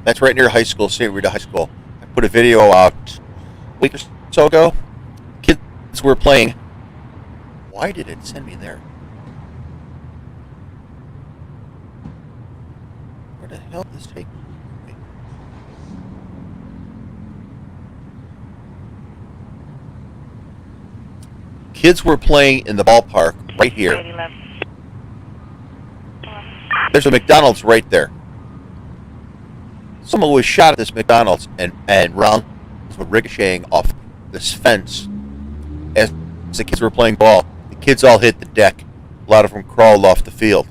That's right near high school, St. Rita High School. I put a video out a week or so ago. Kids were playing. Why did it send me there? Where the hell did this take me? Kids were playing in the ballpark right here. There's a McDonald's right there. Someone was shot at this McDonald's, and rounds were ricocheting off this fence as the kids were playing ball. The kids all hit the deck. A lot of them crawled off the field.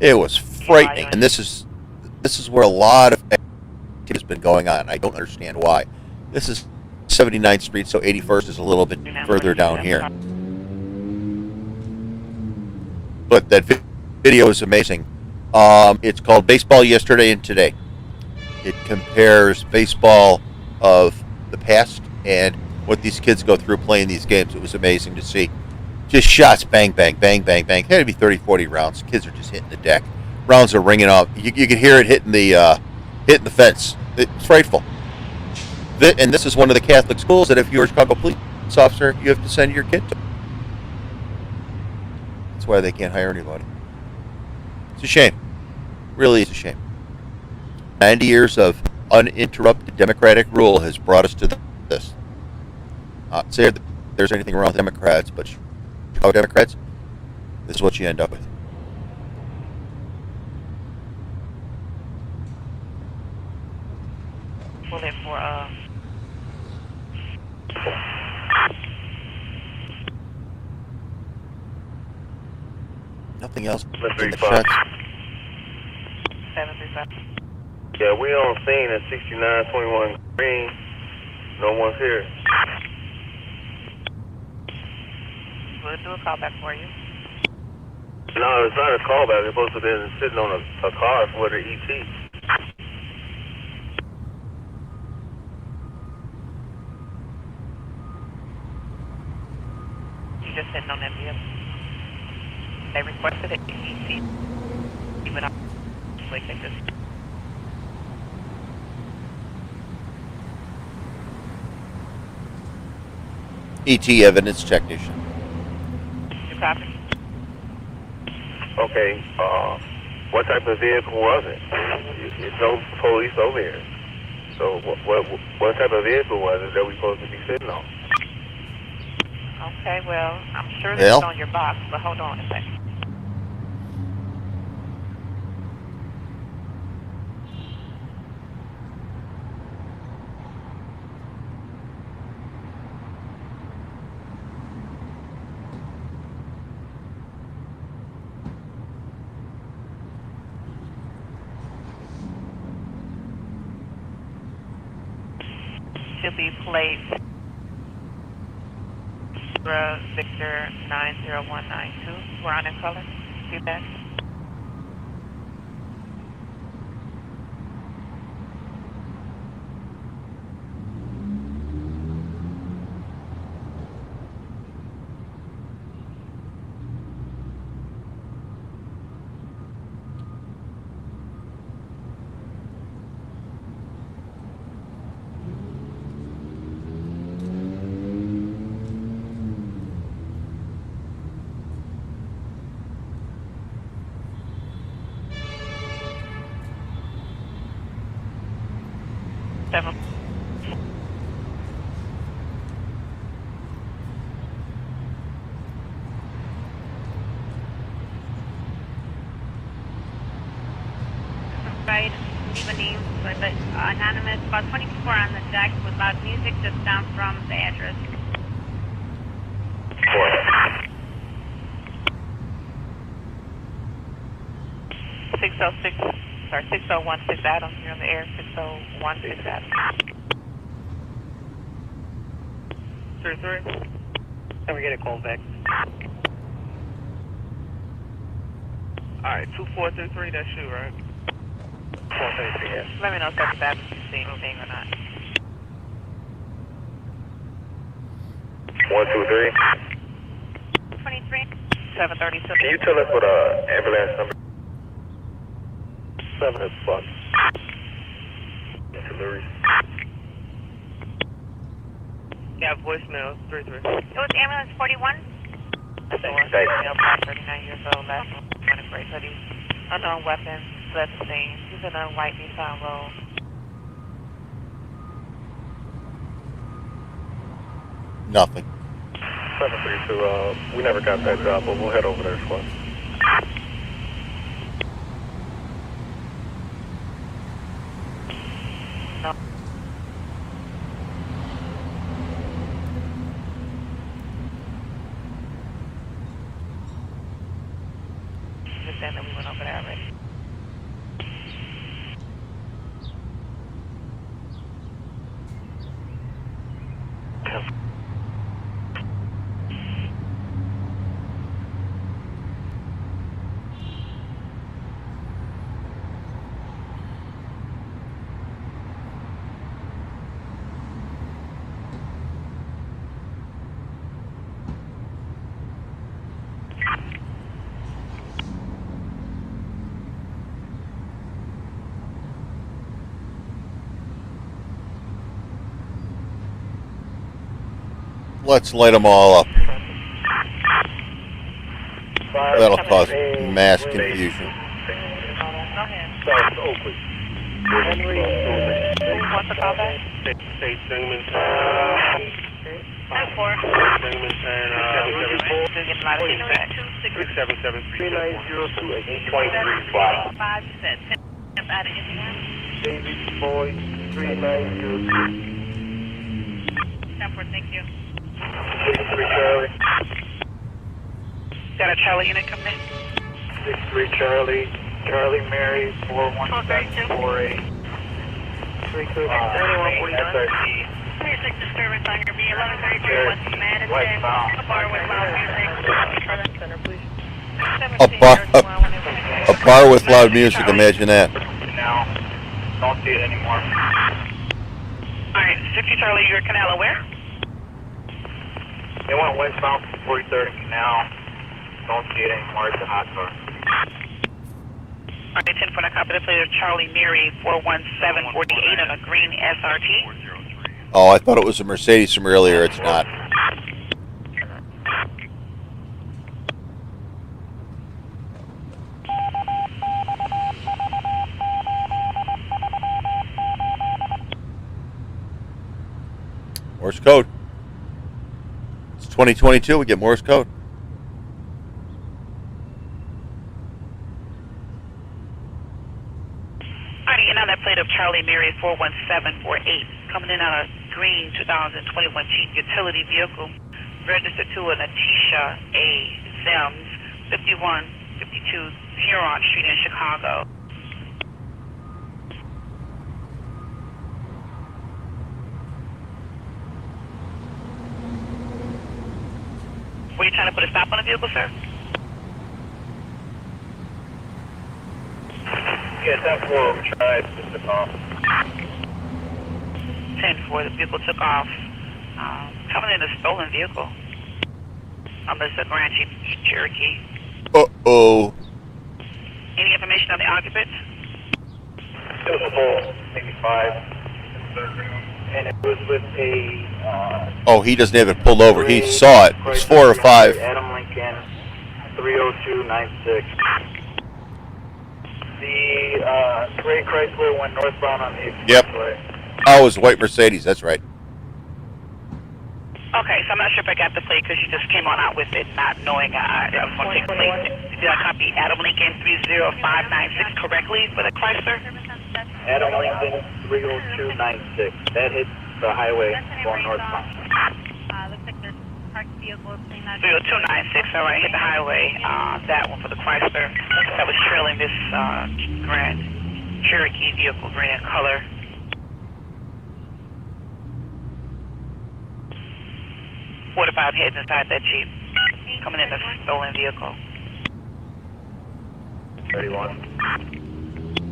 It was frightening, and this is where a lot of activity has been going on. I don't understand why. This is 79th Street, so 81st is a little bit further down here. But that video is amazing. It's called Baseball Yesterday and Today. It compares baseball of the past and what these kids go through playing these games. It was amazing to see. Just shots, bang, bang, bang, bang, bang. It had to be 30, 40 rounds. Kids are just hitting the deck. Rounds are ringing out. You can hear it hitting the fence. It's frightful. And this is one of the Catholic schools that if you're a Chicago police officer, you have to send your kid to. That's why they can't hire anybody. It's a shame. Really is a shame. 90 years of uninterrupted democratic rule has brought us to this. Not say that there's anything wrong with Democrats, but Chicago Democrats, this is what you end up with. Pull in for Nothing else. 735. 735. Yeah, we on scene at 6921 Green. No one's here. We'll do a call back for you. No, it's not a callback. It's supposed to be sitting on a car for the ET. You just sitting on that vehicle. They requested it. Even up. Like they just. ET evidence technician. You copy? Okay, what type of vehicle was it? There's no police over here. So what type of vehicle was it that we supposed to be sitting on? Okay, well, I'm sure this is on your box, but hold on a second. Should be plate Victor 90192. Brown in color. See that? outside. Leave a name, but anonymous. About 20 people are on the deck with loud music just down from the address. 606, sorry, 6016 Adams, you're on the air, 6016 Adams. 33. Can we get a call back? Alright, 2433, that's you, right? 433, yes. Let me know if that's Adams, if you see anything or not. 123. 23. 732. Can you tell us what ambulance number? 7 o'clock. Deliveries. Yeah, voicemail, 33. It was ambulance 41. That's the one, male, 39 years old, last one, running gray hoodie, unknown weapons, fled the scene. He's in a white Nissan Roll. Nothing. 732, we never got that job, but we'll head over there as well. No. Just saying that we went over there already. Let's light them all up. That'll cause mass confusion. Go ahead. South Oakland. Henry. Who wants to call back? State Singman. 10-4. Singman and Still getting a lot of feedback. 3773. 3902 23 flat. 5, you said 10 out of Indiana. David Boyd 3902. 10-4, thank you. 63 Charlie. Got a Charlie unit coming in? 63 Charlie. Charlie Mary 41748. 32 SRT. 36 disturbance on your B1133 West Madison. A bar with loud music. Center, please. A bar with loud music, imagine that. Now, don't see it anymore. Alright, 60 Charlie, you're at Canal where? They went westbound from 43rd and Canal. Don't see it anymore. It's a hot car. Alright, 10 for the copy the plate of Charlie Mary 41748 on a green SRT. Oh, I thought it was a Mercedes from earlier. It's not. Morse code. It's 2022. We get Morse code. Alrighty, and on that plate of Charlie Mary 41748, coming in on a green 2021 Jeep utility vehicle, registered to an Atisha A. Sims, 5152 Huron Street in Chicago. Were you trying to put a stop on the vehicle, sir? Yes, that's where we tried to call. 10-4, the vehicle took off, coming in a stolen vehicle. This is a Grand Jeep Cherokee. Uh-oh. Any information on the occupants? It was a Bull, 85. And it was with a... Oh, he doesn't have it pulled over. He saw it. It's 4 or 5. Adam Lincoln, 30296. The gray Chrysler went northbound on the expressway. Yep. Oh, it was a white Mercedes. That's right. Okay, so I'm not sure if I got the plate because you just came on out with it, not knowing I was going to take the plate. Did I copy Adam Lincoln 30596 correctly for the Chrysler? Adam Lincoln 30296. That hit the highway going northbound. Looks like there's parked vehicles. 30296, all right, hit the highway. That one for the Chrysler that was trailing this Grand Cherokee vehicle, green in color. What about heads inside that Jeep? Coming in a stolen vehicle. 31.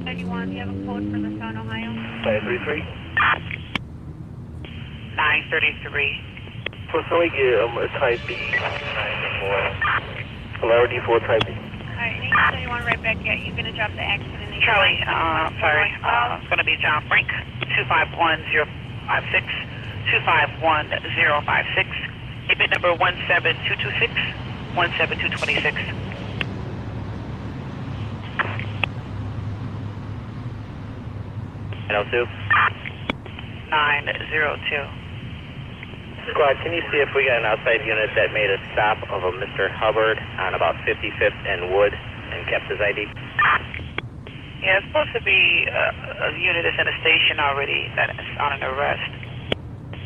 31, do you have a code for LaSalle, Ohio? 533. 933. Facility type B. Allow D4 type B. Alright, 31 right back at you. Gonna drop the accident. Charlie, sorry, it's going to be John Frank, 251056, 251056. Event number 17226, 17226. And 02. 902. Squad, can you see if we got an outside unit that made a stop of a Mr. Hubbard on about 55th and Wood and kept his ID? Yeah, it's supposed to be a unit that's in a station already that is on an arrest.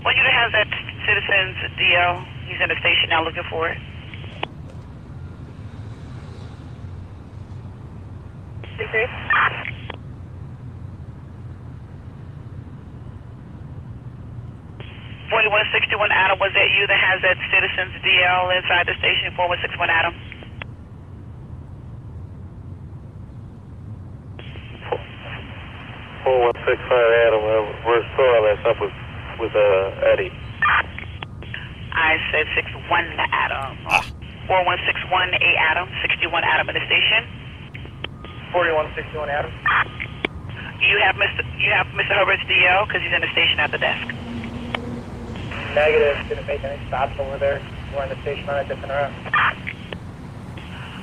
What unit has that citizen's DL? He's in a station now looking for it. Okay. .4161 Adam, was that you that has that citizen's DL inside the station? 4161 Adam. 4165 Adam. We're still on that stuff with Eddie. I said 61 Adam. 4161 A Adam, 61 Adam in the station. 4161 Adam. You have Mr. Hubbard's DL because he's in the station at the desk. Negative. Didn't make any stops over there. We're in the station on a different route.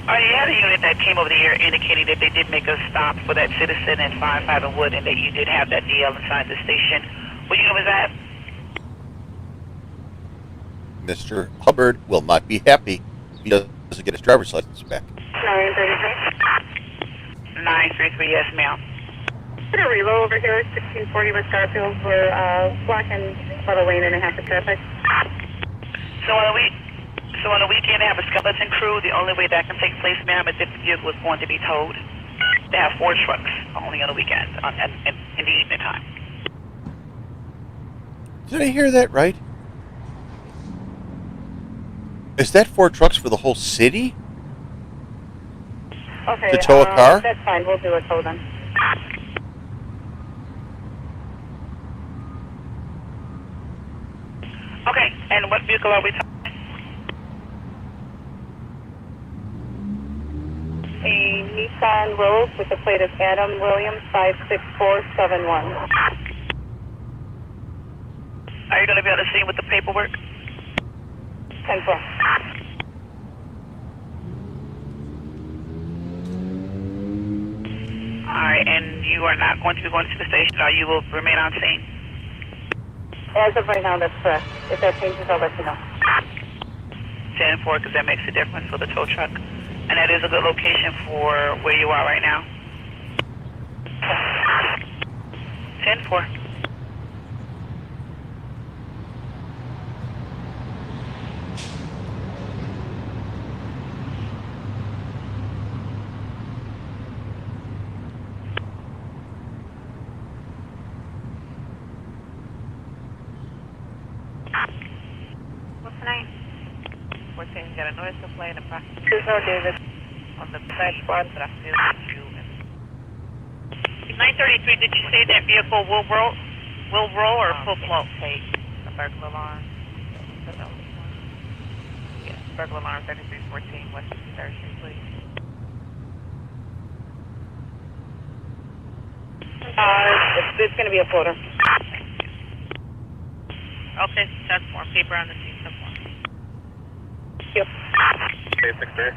You had a unit that came over the air indicating that they did make a stop for that citizen in 55 and Wood and that you did have that DL inside the station. What unit was that? Mr. Hubbard will not be happy if he doesn't get his driver's license back. 933. 933, yes ma'am. Put a reload over here, 1640 West Garfield. We're blocking about a lane and a half of traffic. So on the weekend, they have a skeleton crew. The only way that can take place, ma'am, is if the vehicle is going to be towed. They have 4 trucks only on the weekends, in the evening time. Did I hear that right? Is that 4 trucks for the whole city? Okay. To tow a car? That's fine. We'll do a tow then. Okay, and what vehicle are we talking? A Nissan Rogue with the plate of Adam Williams 56471. Are you going to be on the scene with the paperwork? 10-4. All right, and you are not going to be going to the station, or you will remain on scene? As of right now, that's correct. If that changes, I'll let you know. 10-4, because that makes a difference for the tow truck. And that is a good location for where you are right now. 10-4. What's the name? 14, got a noise complaint about There's no David. on the platform, but I feel that you. 933, did you say that vehicle will roll or full flow? Take a burglar alarm. Yes, burglar alarm 3314 West 53rd Street, please. It's going to be a floater. Okay, that's more paper on the seat. That's more. Thank you. 863.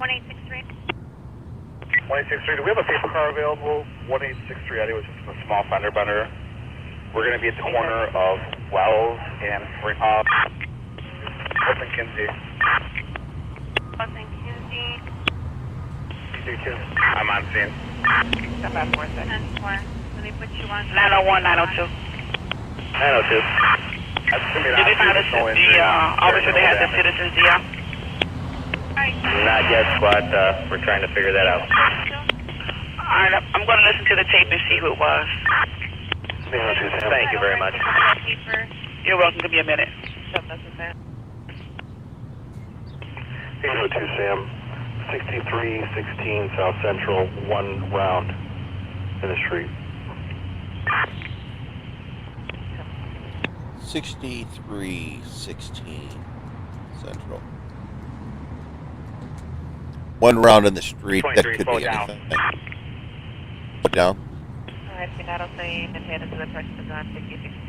1863. 1863, do we have a paper car available? 1863, I think it was just a small fender bender. We're going to be at the corner of Wells and Kinsey. Kinsey. 222. I'm on scene. Step out for a second. 10-4. Let me put you on. 901, 902. 902. That's going to be Did they find the officer they had the citizens DL? Not yet, squad. We're trying to figure that out. Alright, I'm going to listen to the tape and see who it was. Thank you very much. You're welcome. Give me a minute. 802 Sam, 6316 South Central, 1 round in the street. 6316 Central. 1 round in the street. That could be anything. Put down. Alright, Finado saying and headed to the person who's on 6060.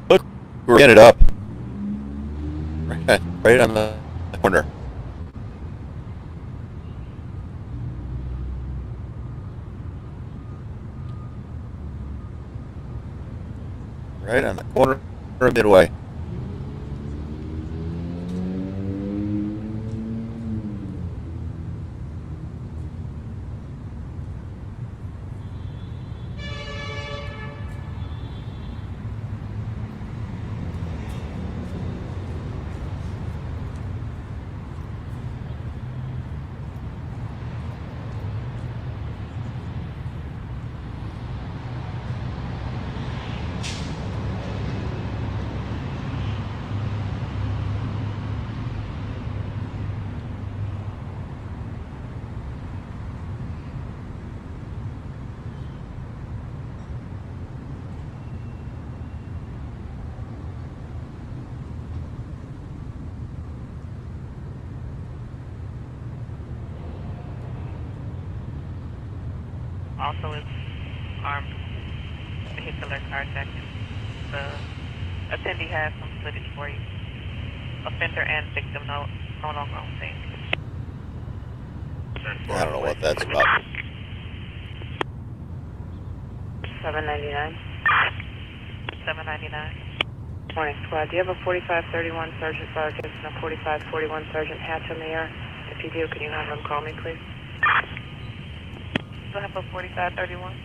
Look, we're getting it up. Right on the corner. Right on the corner of Midway. Also is armed vehicular carjacking. The attendee has some footage for you. Offender and victim no longer on scene. I don't know what that's about. 799. 799. Morning, squad. Do you have a 4531 Sergeant Vargas and a 4541 Sergeant Hatch in the air? If you do, can you have them call me, please? Still have a 4531.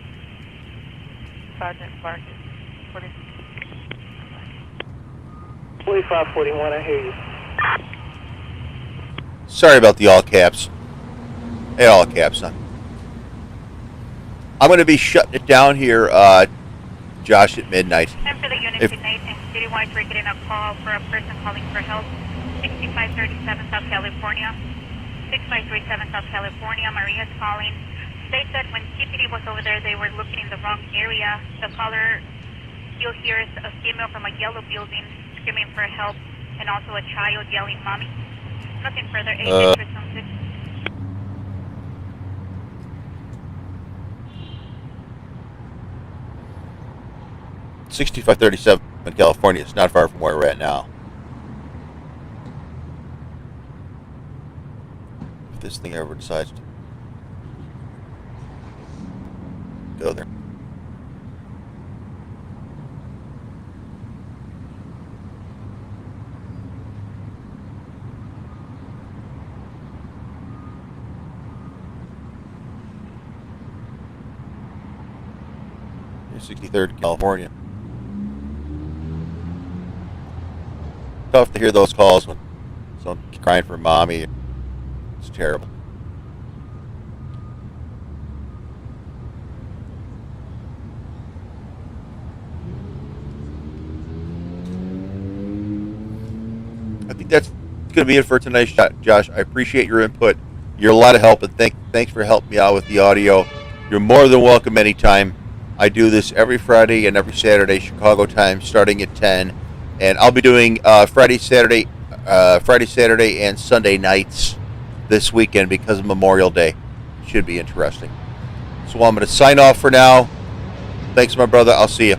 Sergeant Vargas. 4541, I hear you. Sorry about the all caps. Hey, all caps, huh? I'm going to be shutting it down here, Josh, at midnight. Time for the unit tonight, and citywide we're getting a call for a person calling for help. 6537 South California. 6537 South California. Maria's calling. States that when CPD was over there, they were looking in the wrong area. The caller still hears a female from a yellow building screaming for help, and also a child yelling, "Mommy." Nothing further. 6537 in California. It's not far from where we're at now. If this thing ever decides to go there. Here's 63rd California. Tough to hear those calls when someone's crying for mommy. It's terrible. I think that's going to be it for tonight's shot, Josh. I appreciate your input. You're a lot of help, and thanks for helping me out with the audio. You're more than welcome anytime. I do this every Friday and every Saturday, Chicago time, starting at 10. And I'll be doing Friday, Saturday, and Sunday nights this weekend because of Memorial Day. Should be interesting. So I'm going to sign off for now. Thanks, my brother. I'll see you.